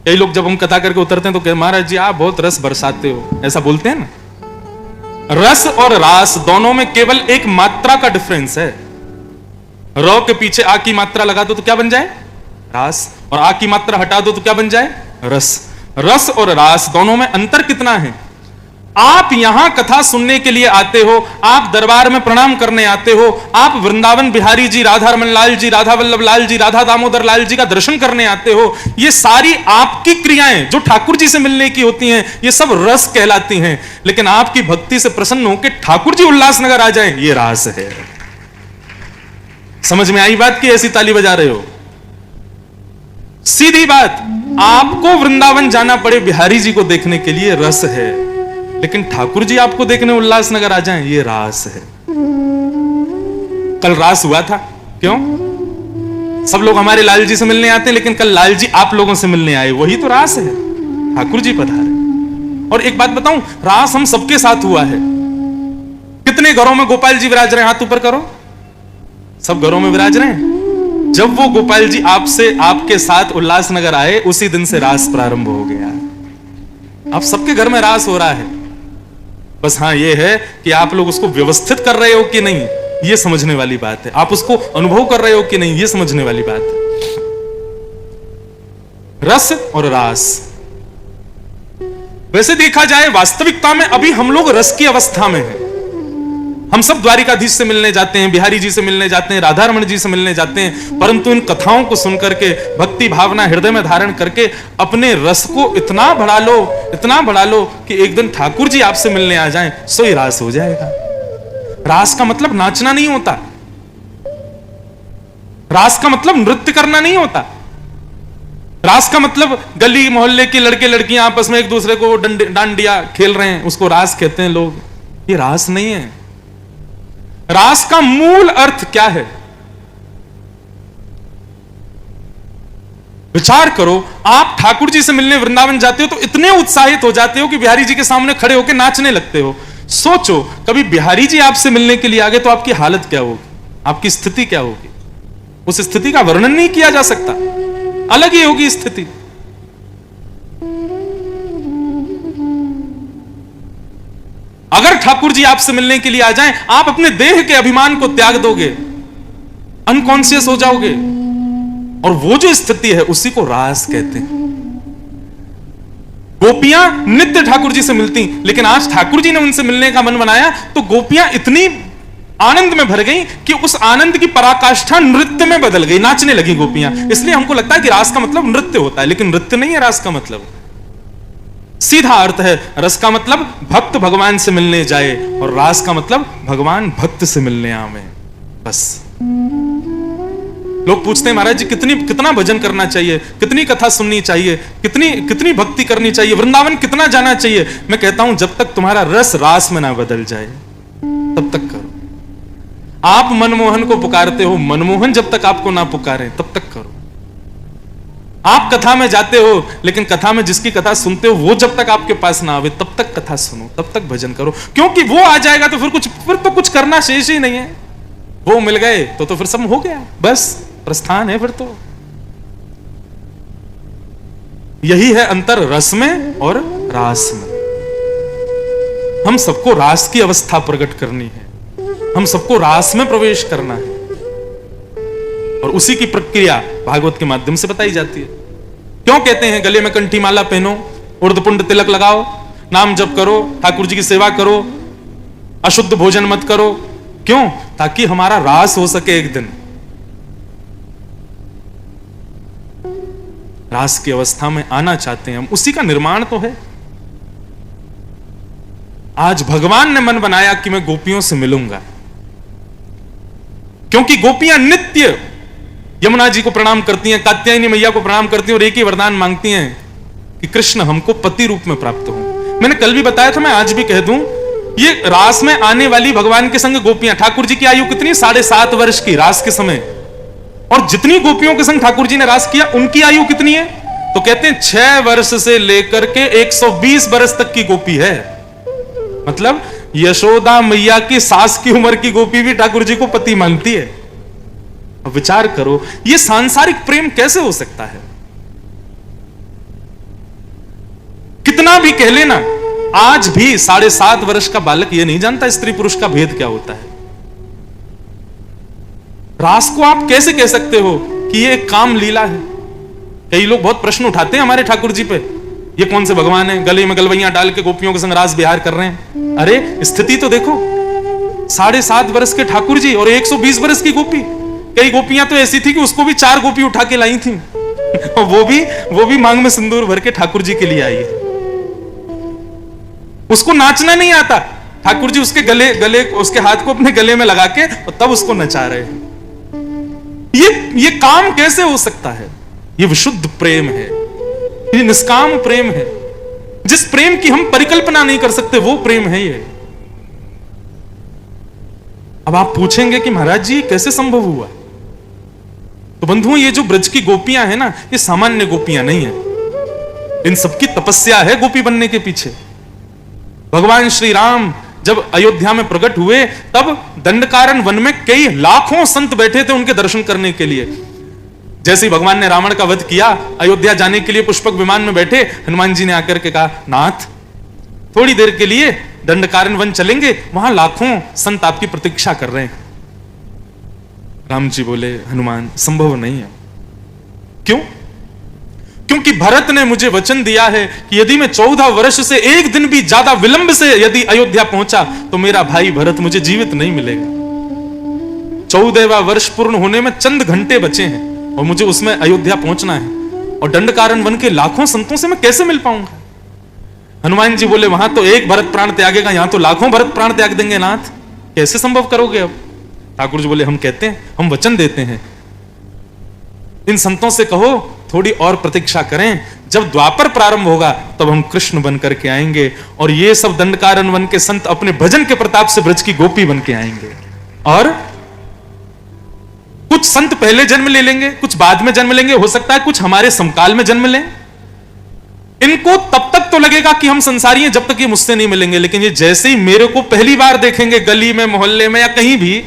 कई लोग जब हम कथा करके उतरते हैं तो कहते महाराज जी आप बहुत रस बरसाते हो, ऐसा बोलते हैं ना। रस और रास दोनों में केवल एक मात्रा का डिफरेंस है। र के पीछे आ की मात्रा लगा दो तो क्या बन जाए? रास। और आ की मात्रा हटा दो तो क्या बन जाए? रस। रस और रास दोनों में अंतर कितना है? आप यहां कथा सुनने के लिए आते हो, आप दरबार में प्रणाम करने आते हो, आप वृंदावन बिहारी जी, राधा रमन लाल जी, राधा वल्लभ लाल जी, राधा दामोदर लाल जी का दर्शन करने आते हो। ये सारी आपकी क्रियाएं जो ठाकुर जी से मिलने की होती हैं, ये सब रस कहलाती हैं। लेकिन आपकी भक्ति से प्रसन्न होकर ठाकुर जी उल्लासनगर आ जाएं, ये रास है। समझ में आई बात? की ऐसी ताली बजा रहे हो? सीधी बात, आपको वृंदावन जाना पड़े बिहारी जी को देखने के लिए रस है, लेकिन ठाकुर जी आपको देखने उल्लासनगर आ जाएं, ये रास है। कल रास हुआ था, क्यों? सब लोग हमारे लाल जी से मिलने आते हैं, लेकिन कल लाल जी आप लोगों से मिलने आए, वही तो रास है। ठाकुर जी पधारे। और एक बात बताऊं, रास हम सबके साथ हुआ है। कितने घरों में गोपाल जी विराज रहे हैं? हाथ ऊपर करो। सब घरों में विराज रहे हैं। जब वो गोपाल जी आपसे आपके साथ उल्लासनगर आए, उसी दिन से रास प्रारंभ हो गया। आप सबके घर में रास हो रहा है। बस हाँ ये है कि आप लोग उसको व्यवस्थित कर रहे हो कि नहीं, ये समझने वाली बात है। आप उसको अनुभव कर रहे हो कि नहीं, ये समझने वाली बात है। रस और रास। वैसे देखा जाए वास्तविकता में अभी हम लोग रस की अवस्था में हैं। हम सब द्वारिकाधीश से मिलने जाते हैं, बिहारी जी से मिलने जाते हैं, राधा रमन जी से मिलने जाते हैं, परंतु इन कथाओं को सुनकर के भक्ति भावना हृदय में धारण करके अपने रस को इतना बढ़ा लो कि एक दिन ठाकुर जी आपसे मिलने आ जाएं, सो ही रास हो जाएगा। रास का मतलब नाचना नहीं होता, रास का मतलब नृत्य करना नहीं होता, रास का मतलब गली मोहल्ले के लड़के लड़कियां आपस में एक दूसरे को डांडिया खेल रहे हैं, उसको रास कहते हैं लोग। ये रास नहीं है। रास का मूल अर्थ क्या है? विचार करो, आप ठाकुर जी से मिलने वृंदावन जाते हो तो इतने उत्साहित हो जाते हो कि बिहारी जी के सामने खड़े होकर नाचने लगते हो। सोचो कभी बिहारी जी आपसे मिलने के लिए आ गए तो आपकी हालत क्या होगी, आपकी स्थिति क्या होगी? उस स्थिति का वर्णन नहीं किया जा सकता, अलग ही होगी स्थिति। अगर ठाकुर जी आपसे मिलने के लिए आ जाएं, आप अपने देह के अभिमान को त्याग दोगे, अनकॉन्शियस हो जाओगे, और वो जो स्थिति है उसी को रास कहते हैं। गोपियां नित्य ठाकुर जी से मिलती, लेकिन आज ठाकुर जी ने उनसे मिलने का मन बनाया तो गोपियां इतनी आनंद में भर गई कि उस आनंद की पराकाष्ठा नृत्य में बदल गई, नाचने लगी गोपियां। इसलिए हमको लगता है कि रास का मतलब नृत्य होता है, लेकिन नृत्य नहीं है रास का मतलब। सीधा अर्थ है, रस का मतलब भक्त भगवान से मिलने जाए, और रास का मतलब भगवान भक्त से मिलने आवे। बस। लोग पूछते हैं महाराज जी कितना भजन करना चाहिए, कितनी कथा सुननी चाहिए, कितनी भक्ति करनी चाहिए, वृंदावन कितना जाना चाहिए? मैं कहता हूं जब तक तुम्हारा रस रास में ना बदल जाए तब तक करो। आप मनमोहन को पुकारते हो, मनमोहन जब तक आपको ना पुकारे तब तक करो। आप कथा में जाते हो, लेकिन कथा में जिसकी कथा सुनते हो वो जब तक आपके पास ना आवे तब तक कथा सुनो, तब तक भजन करो, क्योंकि वो आ जाएगा तो फिर तो कुछ करना शेष ही नहीं है। वो मिल गए तो फिर सब हो गया, बस प्रस्थान है फिर तो। यही है अंतर रस में और रास में। हम सबको रास की अवस्था प्रकट करनी है, हम सबको रास में प्रवेश करना है, और उसी की प्रक्रिया भागवत के माध्यम से बताई जाती है। क्यों कहते हैं गले में कंठी माला पहनो, उर्धपुंड तिलक लगाओ, नाम जप करो, ठाकुर जी की सेवा करो, अशुद्ध भोजन मत करो? क्यों? ताकि हमारा रास हो सके। एक दिन रास की अवस्था में आना चाहते हैं हम, उसी का निर्माण तो है। आज भगवान ने मन बनाया कि मैं गोपियों से मिलूंगा, क्योंकि गोपियां नित्य यमुना जी को प्रणाम करती हैं, कात्यायनी मैया को प्रणाम करती हैं और एक ही वरदान मांगती हैं कि कृष्ण हमको पति रूप में प्राप्त हो। मैंने कल भी बताया था, मैं आज भी कह दूं, ये रास में आने वाली भगवान के संग गोपियां, ठाकुर जी की आयु कितनी, 7.5 वर्ष की रास के समय, और जितनी गोपियों के संग ठाकुर जी ने रास किया उनकी आयु कितनी है, तो कहते हैं 6 वर्ष से लेकर के 120 वर्ष तक की गोपी है। मतलब यशोदा मैया की सास की उम्र की गोपी भी ठाकुर जी को पति मांगती है। अब विचार करो, ये सांसारिक प्रेम कैसे हो सकता है? कितना भी कह लेना, आज भी 7.5 वर्ष का बालक यह नहीं जानता स्त्री पुरुष का भेद क्या होता है। रास को आप कैसे कह सकते हो कि ये एक काम लीला है? कई लोग बहुत प्रश्न उठाते हैं हमारे ठाकुर जी पे, ये कौन से भगवान है, गले में गलवैयां डाल के गोपियों के संग रास बिहार कर रहे हैं। अरे स्थिति तो देखो, 7.5 वर्ष के ठाकुर जी और 120 वर्ष की गोपी। कई गोपियां तो ऐसी थी कि उसको भी 4 गोपी उठा के लाई थी और वो भी मांग में सिंदूर भर के ठाकुर जी के लिए आई है। उसको नाचना नहीं आता, ठाकुर जी उसके गले उसके हाथ को अपने गले में लगा के और तब उसको नचा रहे हैं। ये काम कैसे हो सकता है? ये विशुद्ध प्रेम है, ये निष्काम प्रेम है, जिस प्रेम की हम परिकल्पना नहीं कर सकते वो प्रेम है ये। अब आप पूछेंगे कि महाराज जी कैसे संभव हुआ? तो बंधुओं, ये जो ब्रज की गोपियां हैं ना, ये सामान्य गोपियां नहीं है, इन सबकी तपस्या है गोपी बनने के पीछे। भगवान श्री राम जब अयोध्या में प्रकट हुए तब दंडकारण्य वन में कई लाखों संत बैठे थे उनके दर्शन करने के लिए। जैसे ही भगवान ने रावण का वध किया, अयोध्या जाने के लिए पुष्पक विमान में बैठे, हनुमान जी ने आकर के कहा, नाथ थोड़ी देर के लिए दंडकारण्य वन चलेंगे, वहां लाखों संत आपकी प्रतीक्षा कर रहे हैं। राम जी बोले, हनुमान संभव नहीं है। क्यों? क्योंकि भरत ने मुझे वचन दिया है कि यदि मैं 14 वर्ष से एक दिन भी ज्यादा विलंब से यदि अयोध्या पहुंचा तो मेरा भाई भरत मुझे जीवित नहीं मिलेगा। 14वां वर्ष पूर्ण होने में चंद घंटे बचे हैं और मुझे उसमें अयोध्या पहुंचना है, और दंडकारण्य वन के लाखों संतों से मैं कैसे मिल पाऊंगा? हनुमान जी बोले, वहां तो एक भरत प्राण त्यागेगा, यहां तो लाखों भरत प्राण त्याग देंगे नाथ, कैसे संभव करोगे? अब ठाकुर जी बोले, हम कहते हैं, हम वचन देते हैं, इन संतों से कहो थोड़ी और प्रतीक्षा करें, जब द्वापर प्रारंभ होगा तब हम कृष्ण बन करके आएंगे और ये सब दंडकारण्य वन के संत अपने भजन के प्रताप से ब्रज की गोपी बन के आएंगे। और कुछ संत पहले जन्म ले लेंगे, कुछ बाद में जन्म लेंगे, हो सकता है कुछ हमारे समकाल में जन्म लें। इनको तब तक तो लगेगा कि हम संसारी हैं जब तक ये मुझसे नहीं मिलेंगे, लेकिन ये जैसे ही मेरे को पहली बार देखेंगे गली में, मोहल्ले में या कहीं भी,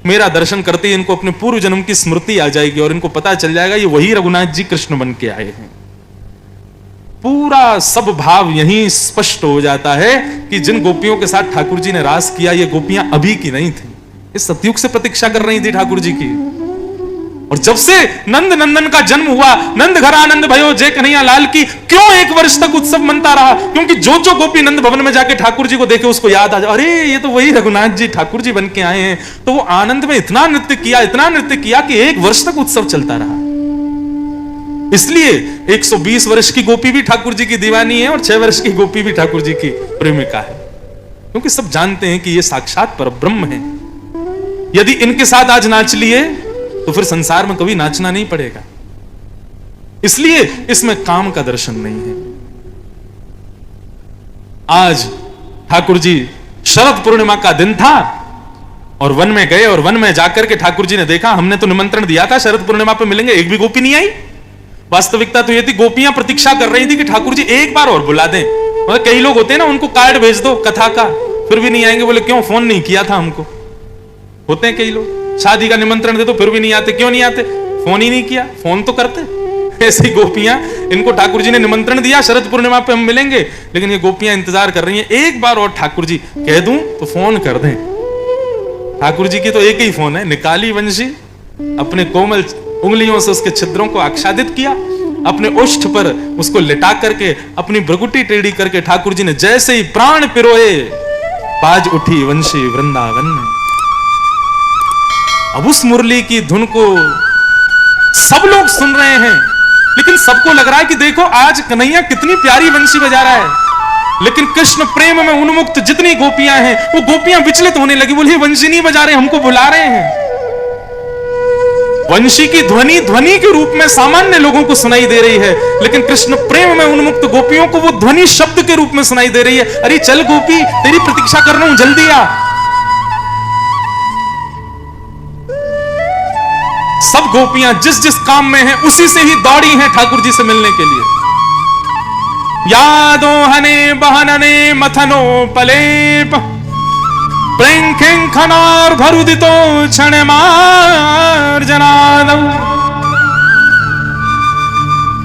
मेरा दर्शन करते ही इनको अपने पूर्व जन्म की स्मृति आ जाएगी और इनको पता चल जाएगा ये वही रघुनाथ जी कृष्ण बन के आए हैं। पूरा सब भाव यहीं स्पष्ट हो जाता है कि जिन गोपियों के साथ ठाकुर जी ने रास किया, ये गोपियां अभी की नहीं थी, ये सतयुग से प्रतीक्षा कर रही थी ठाकुर जी की। और जब से नंद नंदन का जन्म हुआ, नंद घर आनंद भयो जय कन्हैया लाल की, क्यों 1 वर्ष तक उत्सव मनता रहा? क्योंकि जो जो गोपी नंद भवन में जाके ठाकुर जी को देखे उसको याद आ जाए, अरे ये तो वही रघुनाथ जी ठाकुर जी बन के आए हैं। तो वो आनंद में इतना नृत्य किया कि 1 वर्ष तक उत्सव चलता रहा। इसलिए 120 वर्ष की गोपी भी ठाकुर जी की दीवानी है और 6 वर्ष की गोपी भी ठाकुर जी की प्रेमिका है, क्योंकि सब जानते हैं कि ये साक्षात परब्रह्म है। यदि इनके साथ आज नाच लिए तो फिर संसार में कभी नाचना नहीं पड़ेगा। इसलिए इसमें काम का दर्शन नहीं है। आज ठाकुर जी शरद पूर्णिमा का दिन था और वन में गए, और वन में जाकर के ठाकुर जी ने देखा, हमने तो निमंत्रण दिया था शरद पूर्णिमा पे मिलेंगे, एक भी गोपी नहीं आई। वास्तविकता तो ये थी, गोपियां प्रतीक्षा कर रही थी कि ठाकुर जी एक बार और बुला दें। मतलब कई लोग होते हैं ना, उनको कार्ड भेज दो कथा का, फिर भी नहीं आएंगे, बोले क्यों, फोन नहीं किया था हमको। होते हैं कई लोग, शादी का निमंत्रण दे तो फिर भी नहीं आते, क्यों नहीं आते, फोन ही नहीं किया, फोन तो करते। ऐसी गोपियां, इनको ठाकुर जी ने निमंत्रण दिया शरद पूर्णिमा पे हम मिलेंगे, लेकिन ये गोपियां इंतजार कर रही हैं एक बार और ठाकुर जी कह दूं तो फोन कर दें। ठाकुर जी की तो एक ही फोन है, निकाली वंशी, अपने कोमल उंगलियों से उसके छिद्रों को आच्छादित किया, अपने ओष्ठ पर उसको लिटा करके अपनी भ्रगुटी टेढ़ी करके ठाकुर जी ने जैसे ही प्राण पिरोए, बाज उठी वंशी वृंदावन में। अब उस मुरली की धुन को सब लोग सुन रहे हैं, लेकिन सबको लग रहा है कि देखो आज कन्हैया कितनी प्यारी वंशी बजा रहा है। लेकिन कृष्ण प्रेम में उन्मुक्त जितनी गोपियां हैं, वो गोपियां विचलित होने लगी, बोली वंशी नहीं बजा रहे, हमको बुला रहे हैं। वंशी की ध्वनि ध्वनि के रूप में सामान्य लोगों को सुनाई दे रही है, लेकिन कृष्ण प्रेम में उन्मुक्त गोपियों को वो ध्वनि शब्द के रूप में सुनाई दे रही है। अरे चल गोपी, तेरी प्रतीक्षा कर रहा हूं, जल्दी आ। सब गोपियां जिस जिस काम में हैं उसी से ही दौड़ी हैं ठाकुर जी से मिलने के लिए। यादो हने बहनने मथनो पलेप प्रेंखें खनार भरुदितो क्षण मार्जनादम।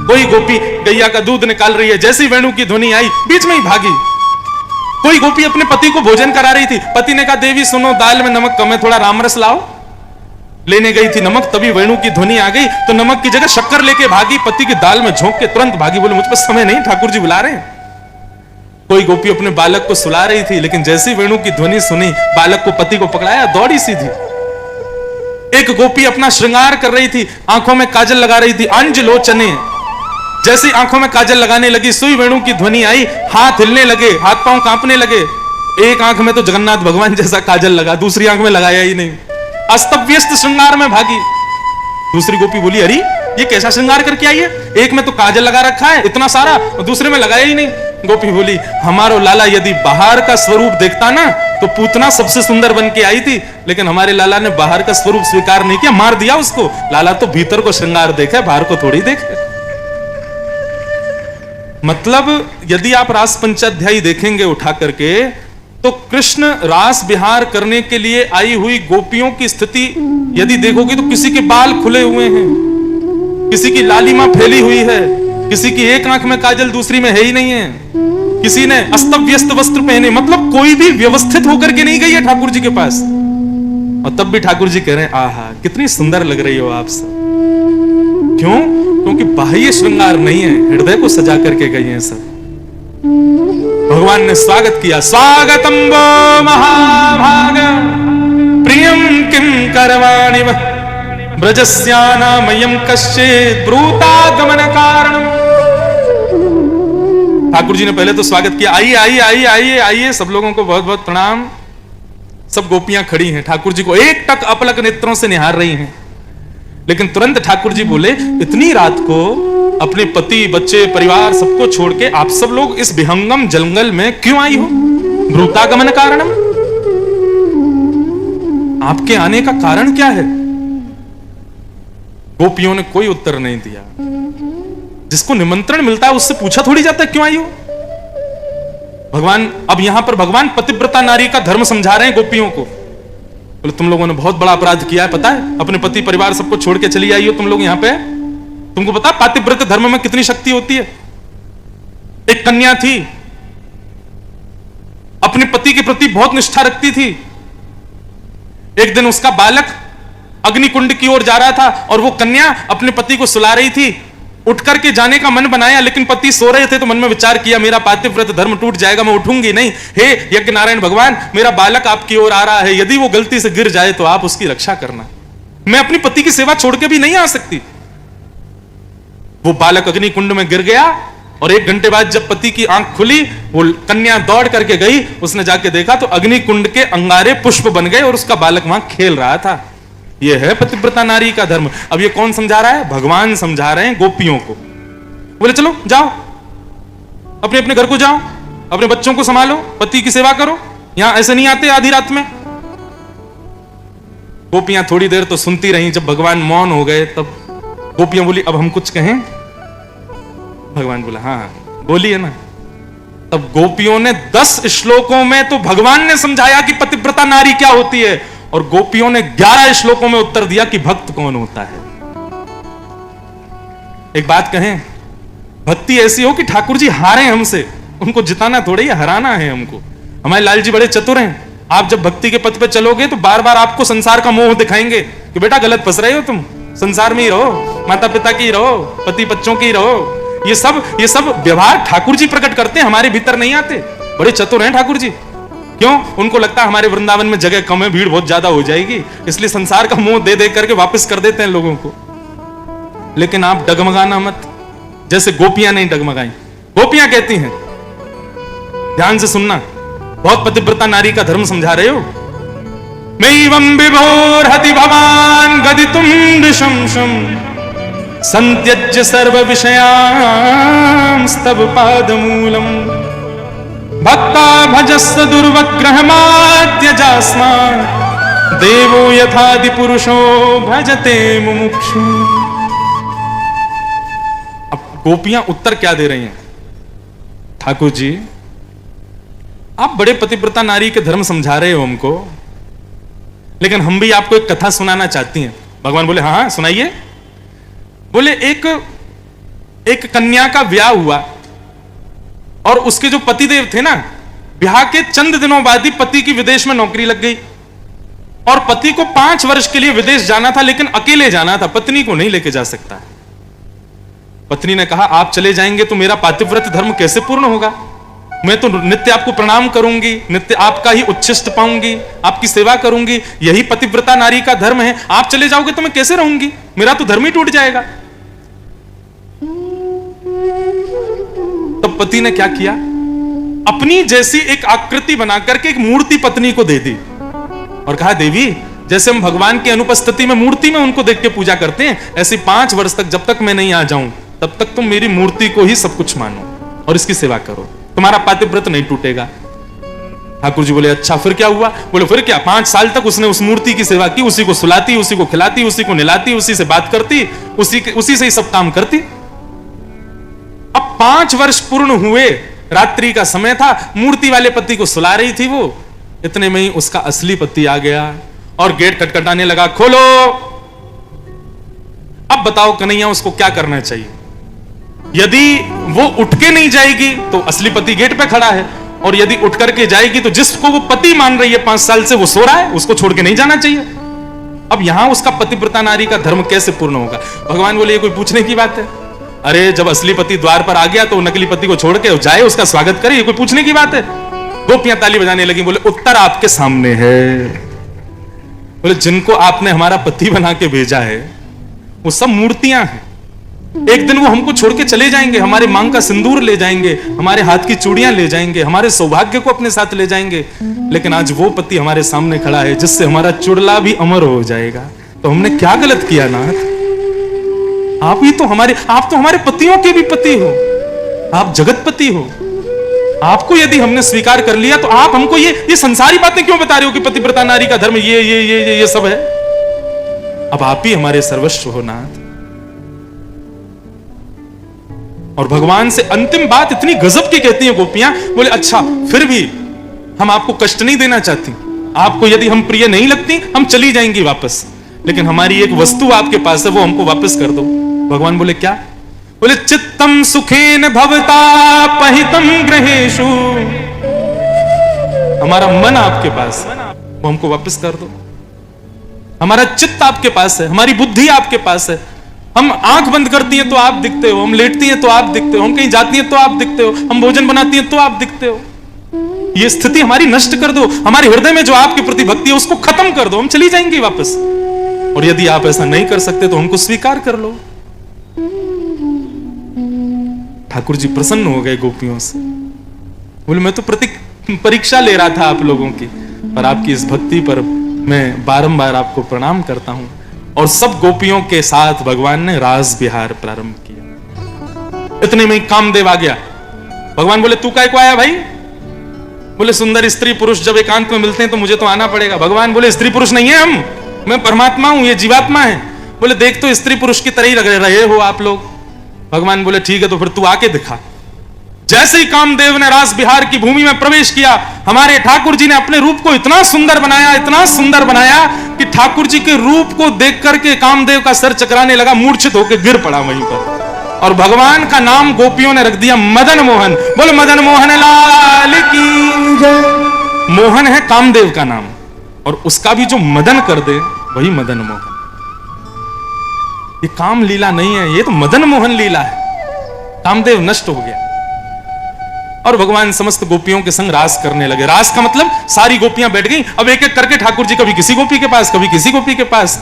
कोई गोपी गैया का दूध निकाल रही है, जैसी वेणु की ध्वनि आई बीच में ही भागी। कोई गोपी अपने पति को भोजन करा रही थी, पति ने कहा देवी सुनो, दाल में नमक कम है, थोड़ा रामरस लाओ। लेने गई थी नमक, तभी वेणु की ध्वनि आ गई तो नमक की जगह शक्कर लेके भागी, पति की दाल में झोंक के तुरंत भागी, बोले मुझ पर समय नहीं, ठाकुर जी बुला रहे हैं। कोई गोपी अपने बालक को सुला रही थी, लेकिन जैसी वेणु की ध्वनि सुनी, बालक को पति को पकड़ाया, दौड़ी सीधी। एक गोपी अपना श्रृंगार कर रही थी, आंखों में काजल लगा रही थी, अंज लोचने। जैसी आंखों में काजल लगाने लगी, सुई वेणु की ध्वनि आई, हाथ हिलने लगे, हाथ पांव कांपने लगे। एक आंख में तो जगन्नाथ भगवान जैसा काजल लगा, दूसरी आंख में लगाया ही नहीं, अस्त व्यस्त श्रृंगार में भागी। दूसरी गोपी बोली अरे ये कैसा श्रृंगार करके आई है, एक में तो काजल लगा रखा है इतना सारा और दूसरे में लगाया ही नहीं। गोपी बोली हमारो लाला यदि बाहर का स्वरूप देखता ना तो पूतना सबसे सुंदर बन के आई थी, लेकिन हमारे लाला ने बाहर का स्वरूप स्वीकार नहीं किया, मार दिया उसको। लाला तो भीतर को श्रृंगार देखे, बाहर को थोड़ी देखे। मतलब यदि आप रास पंचाध्यायी देखेंगे उठा करके तो कृष्ण रास विहार करने के लिए आई हुई गोपियों की स्थिति यदि देखोगे तो किसी के बाल खुले हुए हैं, किसी की लालिमा फैली हुई है, किसी की एक आंख में काजल दूसरी में है ही नहीं है, किसी ने अस्त व्यस्त वस्त्र पहने। मतलब कोई भी व्यवस्थित होकर के नहीं गई है ठाकुर जी के पास, और तब भी ठाकुर जी कह रहे हैं आहा कितनी सुंदर लग रही हो आप सब। क्यों? क्योंकि बाह्य श्रृंगार नहीं है, हृदय को सजा करके गई हैं सब। भगवान ने स्वागत किया, स्वागतम वो महाभाग प्रियम किम करवाणि वह ब्रजस्यानामयं कश्चित् ब्रूतागमन कारणम। ठाकुर जी ने पहले तो स्वागत किया, आइए आइए आइए आइए आइए, सब लोगों को बहुत बहुत प्रणाम। सब गोपियां खड़ी हैं, ठाकुर जी को एक टक अपलक नेत्रों से निहार रही हैं। लेकिन तुरंत ठाकुर जी बोले इतनी रात को अपने पति बच्चे परिवार सबको छोड़ के आप सब लोग इस विहंगम जंगल में क्यों आई हो? ब्रूतागमन कारणम, आपके आने का कारण क्या है? गोपियों ने कोई उत्तर नहीं दिया। जिसको निमंत्रण मिलता है उससे पूछा थोड़ी जाता है क्यों आई हो। भगवान अब यहां पर भगवान पतिव्रता नारी का धर्म समझा रहे हैं गोपियों को। बोले तुम लोगों ने बहुत बड़ा अपराध किया है, पता है? अपने पति परिवार सबको छोड़ के चली आई हो तुम लोग यहां पे। तुमको पता पातिव्रत धर्म में कितनी शक्ति होती है? एक कन्या थी, अपने पति के प्रति बहुत निष्ठा रखती थी। एक दिन उसका बालक अग्निकुंड की ओर जा रहा था और वो कन्या अपने पति को सुला रही थी। उठ करके जाने का मन बनाया, लेकिन पति सो रहे थे तो मन में विचार किया मेरा पातिव्रत धर्म टूट जाएगा, मैं उठूंगी नहीं। हे यज्ञ नारायण भगवान, मेरा बालक आपकी ओर आ रहा है, यदि वो गलती से गिर जाए तो आप उसकी रक्षा करना, मैं अपनी पति की सेवा छोड़ के भी नहीं आ सकती। वो बालक अग्निकुंड में गिर गया और 1 घंटे बाद जब पति की आंख खुली, वो कन्या दौड़ करके गई, उसने जाके देखा तो अग्निकुंड के अंगारे पुष्प बन गए और उसका बालक वहां खेल रहा था। यह है पतिव्रता नारी का धर्म। अब ये कौन समझा रहा है? भगवान समझा रहे हैं गोपियों को। बोले चलो जाओ, अपने अपने घर को जाओ, अपने बच्चों को संभालो, पति की सेवा करो, यहां ऐसे नहीं आते आधी रात में। गोपियां थोड़ी देर तो सुनती रही, जब भगवान मौन हो गए तब गोपियां बोली अब हम कुछ कहें? भगवान बोला हाँ बोलिए ना। तब गोपियों ने 10 श्लोकों में तो भगवान ने समझाया कि पतिव्रता नारी क्या होती है, और गोपियों ने 11 श्लोकों में उत्तर दिया कि भक्त कौन होता है। एक बात कहें, भक्ति ऐसी हो कि ठाकुर जी हारे हमसे, उनको जिताना थोड़ा ही हराना है हमको। हमारे लाल जी बड़े चतुर हैं। आप जब भक्ति के पथ पे चलोगे तो बार बार आपको संसार का मोह दिखाएंगे कि बेटा गलत फंस रहे हो तुम, संसार में ही रहो, माता पिता की रहो, पति बच्चों की रहो। ये सब व्यवहार ठाकुर जी प्रकट करते हैं, हमारे भीतर नहीं आते। बड़े चतुर हैं ठाकुर जी। क्यों? उनको लगता है हमारे वृंदावन में जगह कम है, भीड़ बहुत ज्यादा हो जाएगी, इसलिए संसार का मोह दे दे करके वापस कर देते हैं लोगों को। लेकिन आप डगमगाना मत, जैसे गोपियां नहीं डगमगाई। गोपियां कहती हैं, ध्यान से सुनना, बहुत पतिव्रता नारी का धर्म समझा रहे हो। नैवं विभोर्हति भवान् गदितुं नृशंसम् संत्यज्य सर्व विषयांस्तव पादमूलम् भक्ता भजस्व दुर्वग्रहमात्यजास्मान् देवो यथादि पुरुषो भजते मुमुक्षु। अब गोपियां उत्तर क्या दे रही हैं? ठाकुर जी, आप बड़े पतिव्रता नारी के धर्म समझा रहे हो हमको, लेकिन हम भी आपको एक कथा सुनाना चाहती हैं। भगवान बोले हाँ सुनाइए। बोले एक कन्या का ब्याह हुआ और उसके जो पतिदेव थे ना, ब्याह के चंद दिनों बाद ही पति की विदेश में नौकरी लग गई और पति को 5 वर्ष के लिए विदेश जाना था, लेकिन अकेले जाना था, पत्नी को नहीं लेके जा सकता। पत्नी ने कहा आप चले जाएंगे तो मेरा पातिव्रत धर्म कैसे पूर्ण होगा? मैं तो नित्य आपको प्रणाम करूंगी, नित्य आपका ही उच्छिष्ट पाऊंगी, आपकी सेवा करूंगी, यही पतिव्रता नारी का धर्म है। आप चले जाओगे तो मैं कैसे रहूंगी? मेरा तो धर्म ही टूट जाएगा। तब पति ने क्या किया? अपनी जैसी एक आकृति बनाकर के एक मूर्ति पत्नी को दे दी और कहा देवी, जैसे हम भगवान की अनुपस्थिति में मूर्ति में उनको देख के पूजा करते हैं, ऐसे 5 वर्ष तक जब तक मैं नहीं आ जाऊं तब तक तुम मेरी मूर्ति को ही सब कुछ मानो और इसकी सेवा करो, तुम्हारा पातिव्रत नहीं टूटेगा। ठाकुर जी बोले अच्छा फिर क्या हुआ? बोले फिर क्या, 5 साल तक उसने उस मूर्ति की सेवा की, उसी को सुलाती, उसी को खिलाती, उसी को नहलाती, उसी से बात करती, उसी से ही सब काम करती। अब 5 वर्ष पूर्ण हुए, रात्रि का समय था, मूर्ति वाले पति को सुला रही थी वो, इतने में ही उसका असली पति आ गया और गेट खटखटाने लगा, खोलो। अब बताओ कन्हैया उसको क्या करना चाहिए? यदि वो उठ के नहीं जाएगी तो असली पति गेट पे खड़ा है, और यदि उठ करके जाएगी तो जिसको वो पति मान रही है 5 साल से वो सो रहा है, उसको छोड़ के नहीं जाना चाहिए। अब यहां उसका पतिव्रता नारी का धर्म कैसे पूर्ण होगा? भगवान बोले ये कोई पूछने की बात है? अरे जब असली पति द्वार पर आ गया तो नकली पति को छोड़ के जाए, उसका स्वागत करे, ये कोई पूछने की बात है? गोपियां ताली बजाने लगी, बोले उत्तर आपके सामने है। बोले जिनको आपने हमारा पति बना के भेजा है वो सब मूर्तियां हैं। एक दिन वो हमको छोड़ के चले जाएंगे, हमारे मांग का सिंदूर ले जाएंगे, हमारे हाथ की चूड़ियां ले जाएंगे, हमारे सौभाग्य को अपने साथ ले जाएंगे, लेकिन आज वो पति हमारे सामने खड़ा है जिससे हमारा चुड़ला भी अमर हो जाएगा। तो हमने क्या गलत किया नाथ? आप तो हमारे पतियों के भी पति हो, आप जगतपति हो। आपको यदि हमने स्वीकार कर लिया तो आप हमको ये संसारी बातें क्यों बता रहे हो कि पतिव्रता नारी का धर्म ये सब है? अब आप ही हमारे सर्वस्व हो नाथ। और भगवान से अंतिम बात इतनी गजब की कहती हैं गोपियां, बोले अच्छा फिर भी हम आपको कष्ट नहीं देना चाहती, आपको यदि हम प्रिय नहीं लगती हम चली जाएंगी वापस, लेकिन हमारी एक वस्तु आपके पास है वो हमको वापस कर दो। भगवान बोले क्या? बोले चित्तम सुखेन भवता पहितम ग्रहेषु, हमारा मन आपके पास है वो हमको वापस कर दो। हमारा चित्त आपके पास है, हमारी बुद्धि आपके पास है, हम आंख बंद करती हैं तो आप दिखते हो, हम लेटती हैं तो आप दिखते हो, हम कहीं जाती हैं तो आप दिखते हो, हम भोजन बनाती हैं तो आप दिखते हो। ये स्थिति हमारी नष्ट कर दो, हमारे हृदय में जो आपके प्रति भक्ति है उसको खत्म कर दो, हम चली जाएंगे वापस। और यदि आप ऐसा नहीं कर सकते तो हमको स्वीकार कर लो। ठाकुर जी प्रसन्न हो गए गोपियों से, बोले मैं तो परीक्षा ले रहा था आप लोगों की, पर आपकी इस भक्ति पर मैं बारंबार आपको प्रणाम करता हूं। और सब गोपियों के साथ भगवान ने रास विहार प्रारंभ किया। इतने में कामदेव आ गया। भगवान बोले तू काय को आया भाई? बोले सुंदर स्त्री पुरुष जब एकांत में मिलते हैं तो मुझे तो आना पड़ेगा। भगवान बोले स्त्री पुरुष नहीं है हम, मैं परमात्मा हूं, ये जीवात्मा है। बोले देख तो स्त्री पुरुष की तरह ही लग रहे हो आप लोग। भगवान बोले ठीक है तो फिर तू आके दिखा। जैसे ही कामदेव ने रास बिहार की भूमि में प्रवेश किया, हमारे ठाकुर जी ने अपने रूप को इतना सुंदर बनाया, इतना सुंदर बनाया कि ठाकुर जी के रूप को देख करके कामदेव का सर चकराने लगा, मूर्छित होकर गिर पड़ा वहीं पर। और भगवान का नाम गोपियों ने रख दिया मदन मोहन। बोले मदन मोहन लाल की जय। मोहन है कामदेव का नाम, और उसका भी जो मदन कर दे वही मदन मोहन। ये काम लीला नहीं है, ये तो मदन मोहन लीला है। कामदेव नष्ट हो गया और भगवान समस्त गोपियों के संग रास करने लगे। रास का मतलब सारी गोपियां बैठ गई। अब एक एक करके ठाकुर जी कभी किसी गोपी के पास, कभी किसी गोपी के पास,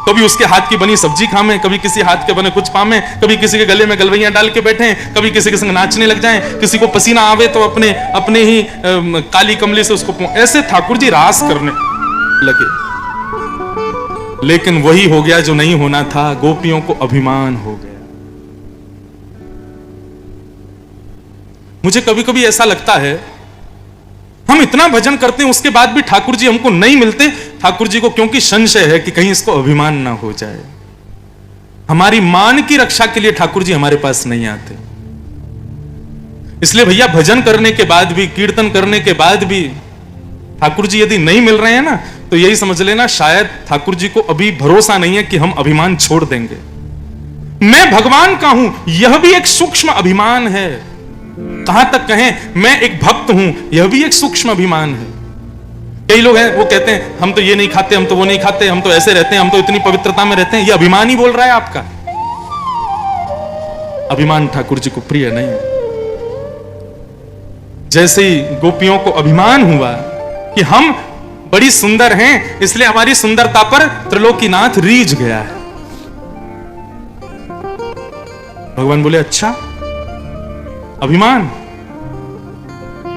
कभी उसके हाथ की बनी सब्जी खामे, कभी किसी हाथ के बने कुछ पामे, कभी किसी के गले में गलवैयां डाल के बैठे, कभी किसी के संग नाचने लग जाएं, किसी को पसीना आवे तो अपने ही काली कमली से उसको ऐसे ठाकुर जी रास करने लगे। लेकिन वही हो गया जो नहीं होना था, गोपियों को अभिमान हो गया। मुझे कभी कभी ऐसा लगता है, हम इतना भजन करते हैं उसके बाद भी ठाकुर जी हमको नहीं मिलते। ठाकुर जी को क्योंकि संशय है कि कहीं इसको अभिमान ना हो जाए। हमारी मान की रक्षा के लिए ठाकुर जी हमारे पास नहीं आते। इसलिए भैया भजन करने के बाद भी, कीर्तन करने के बाद भी ठाकुर जी यदि नहीं मिल रहे हैं ना, तो यही समझ लेना शायद ठाकुर जी को अभी भरोसा नहीं है कि हम अभिमान छोड़ देंगे। मैं भगवान का हूं, यह भी एक सूक्ष्म अभिमान है। कहां तक कहें मैं एक भक्त हूं, यह भी एक सूक्ष्म अभिमान है। कई लोग हैं वो कहते हैं हम तो ये नहीं खाते, हम तो वो नहीं खाते, हम तो ऐसे रहते हैं, हम तो इतनी पवित्रता में रहते हैं। यह अभिमान ही बोल रहा है आपका। अभिमान ठाकुर जी को प्रिय नहीं है। जैसे ही गोपियों को अभिमान हुआ कि हम बड़ी सुंदर हैं, इसलिए हमारी सुंदरता पर त्रिलोकीनाथ रीझ गया है, भगवान बोले अच्छा अभिमान,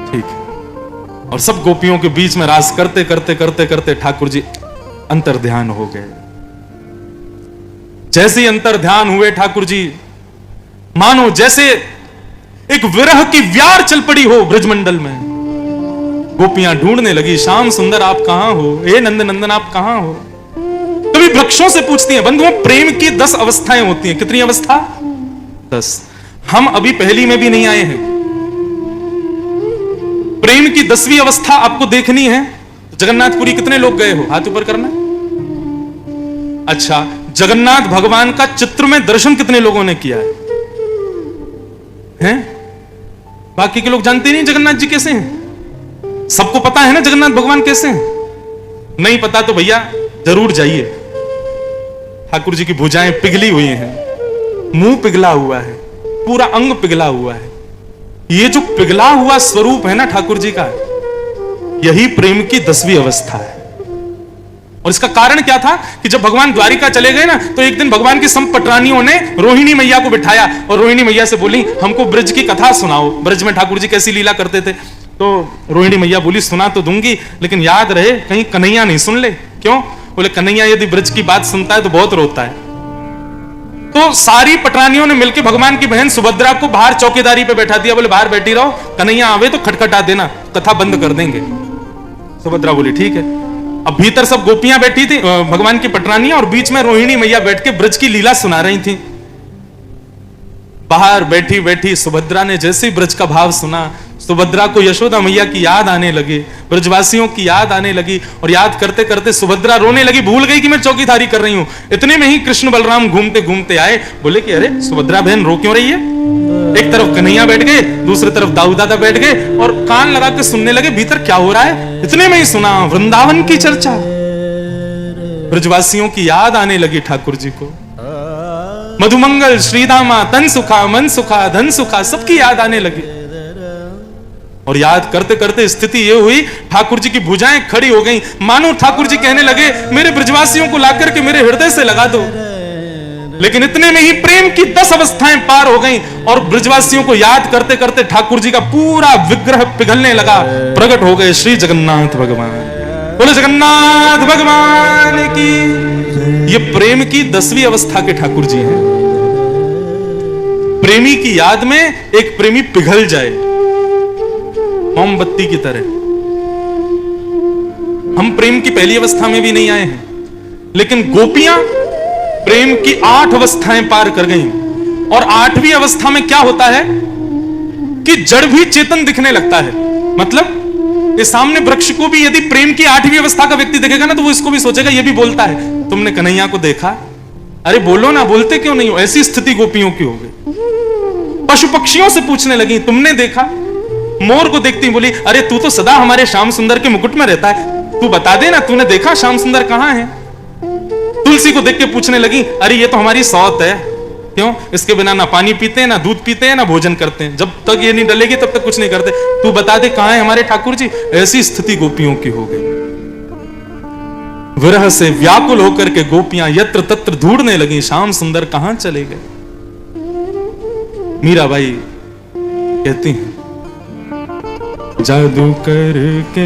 ठीक है। और सब गोपियों के बीच में रास करते करते करते करते ठाकुर जी अंतर ध्यान हो गए। जैसे ही अंतर ध्यान हुए ठाकुर जी, मानो जैसे एक विरह की व्यार चल पड़ी हो ब्रजमंडल में। गोपियां ढूंढने लगी, श्याम सुंदर आप कहां हो, ए नंद नंदन आप कहां हो। कभी वृक्षों से पूछती हैं। बंधुओं, प्रेम की 10 अवस्थाएं होती हैं। कितनी अवस्था? 10। हम अभी पहली में भी नहीं आए हैं। प्रेम की 10वीं अवस्था आपको देखनी है तो जगन्नाथपुरी कितने लोग गए हो? हाथ ऊपर करना। अच्छा, जगन्नाथ भगवान का चित्र में दर्शन कितने लोगों ने किया है? हैं? बाकी के लोग जानते नहीं जगन्नाथ जी कैसे हैं। सबको पता है ना जगन्नाथ भगवान कैसे हैं? नहीं पता तो भैया जरूर जाइए। ठाकुर जी की भुजाएं पिघली हुई हैं, मुंह पिघला हुआ है, पूरा अंग पिघला हुआ है। ये जो पिघला हुआ स्वरूप है ना ठाकुर जी का, यही प्रेम की 10वीं अवस्था है। और इसका कारण क्या था कि जब भगवान द्वारिका चले गए ना, तो एक दिन भगवान की संपटरानियों ने रोहिणी मैया को बिठाया और रोहिणी मैया से बोली हमको ब्रज की कथा सुनाओ। ब्रज में ठाकुर जी कैसी लीला करते थे। तो रोहिणी मैया बोली सुना तो दूंगी, लेकिन याद रहे कहीं कन्हैया नहीं सुन ले। क्यों? बोले कन्हैया यदि ब्रज की बात सुनता है तो बहुत रोता है। तो सारी पटरानियों ने मिलकर भगवान की बहन सुभद्रा को बाहर चौकीदारी पे बैठा दिया। बोले बाहर बैठी रहो, कन्हैया आवे तो खटखटा देना, कथा बंद कर देंगे। सुभद्रा बोली ठीक है। अब भीतर सब गोपियां बैठी थी, भगवान की पटरानियां, और बीच में रोहिणी मैया बैठ के ब्रज की लीला सुना रही थी। बाहर बैठी बैठी सुभद्रा ने जैसे ही ब्रज का भाव सुना, सुभद्रा को यशोदा मैया की याद आने लगी, ब्रजवासियों की याद आने लगी, और याद करते करते सुभद्रा रोने लगी, भूल गई कि मैं चौकीदारी कर रही हूं। इतने में ही कृष्ण बलराम घूमते घूमते आए। बोले कि अरे सुभद्रा बहन रो क्यों रही है? एक तरफ कन्हैया बैठ गए, दूसरी तरफ दाऊ दादा बैठ गए और कान लगा के सुनने लगे भीतर क्या हो रहा है। इतने में ही सुना वृंदावन की चर्चा, ब्रजवासियों की याद आने लगी ठाकुर जी को। मधुमंगल, श्रीदामा, तन सुखा, मन सुखा, धन सुखा, सबकी याद आने लगी। और याद करते करते स्थिति ये हुई, ठाकुर जी की भुजाएं खड़ी हो गईं, मानो ठाकुर जी कहने लगे मेरे ब्रजवासियों को लाकर के मेरे हृदय से लगा दो। लेकिन इतने में ही प्रेम की 10 अवस्थाएं पार हो गईं और ब्रजवासियों को याद करते करते ठाकुर जी का पूरा विग्रह पिघलने लगा। प्रकट हो गए श्री जगन्नाथ भगवान। बोले जगन्नाथ भगवान की। ये प्रेम की 10वीं अवस्था के ठाकुर जी हैं। प्रेमी की याद में एक प्रेमी पिघल जाए मोमबत्ती की तरह। हम प्रेम की पहली अवस्था में भी नहीं आए हैं, लेकिन गोपियां प्रेम की 8 अवस्थाएं पार कर गईं। और 8वीं अवस्था में क्या होता है कि जड़ भी चेतन दिखने लगता है। मतलब इस सामने वृक्ष को भी यदि प्रेम की 8वीं अवस्था का व्यक्ति देखेगा ना, तो वो इसको भी सोचेगा, ये भी बोलता है तुमने कन्हैया को देखा? अरे बोलो ना, बोलते क्यों नहीं हो? ऐसी स्थिति गोपियों की हो गई। पशु पक्षियों से पूछने लगी तुमने देखा? मोर को देखती बोली अरे तू तो सदा हमारे श्याम सुंदर के मुकुट में रहता है, तू बता दे ना तूने देखा श्याम सुंदर कहां है? तुलसी को देख के पूछने लगी अरे ये तो हमारी सौत है, क्यों? इसके बिना ना पानी पीते हैं, ना दूध पीते हैं, ना भोजन करते हैं। जब तक ये नहीं डलेगी तब तक कुछ नहीं करते। तू बता दे कहां है हमारे ठाकुर जी? ऐसी स्थिति गोपियों की हो गई। विरह से व्याकुल होकर के गोपियां यत्र तत्र ढूंढने लगी, श्याम सुंदर कहां चले गए। मीराबाई कहती हैं जादू करके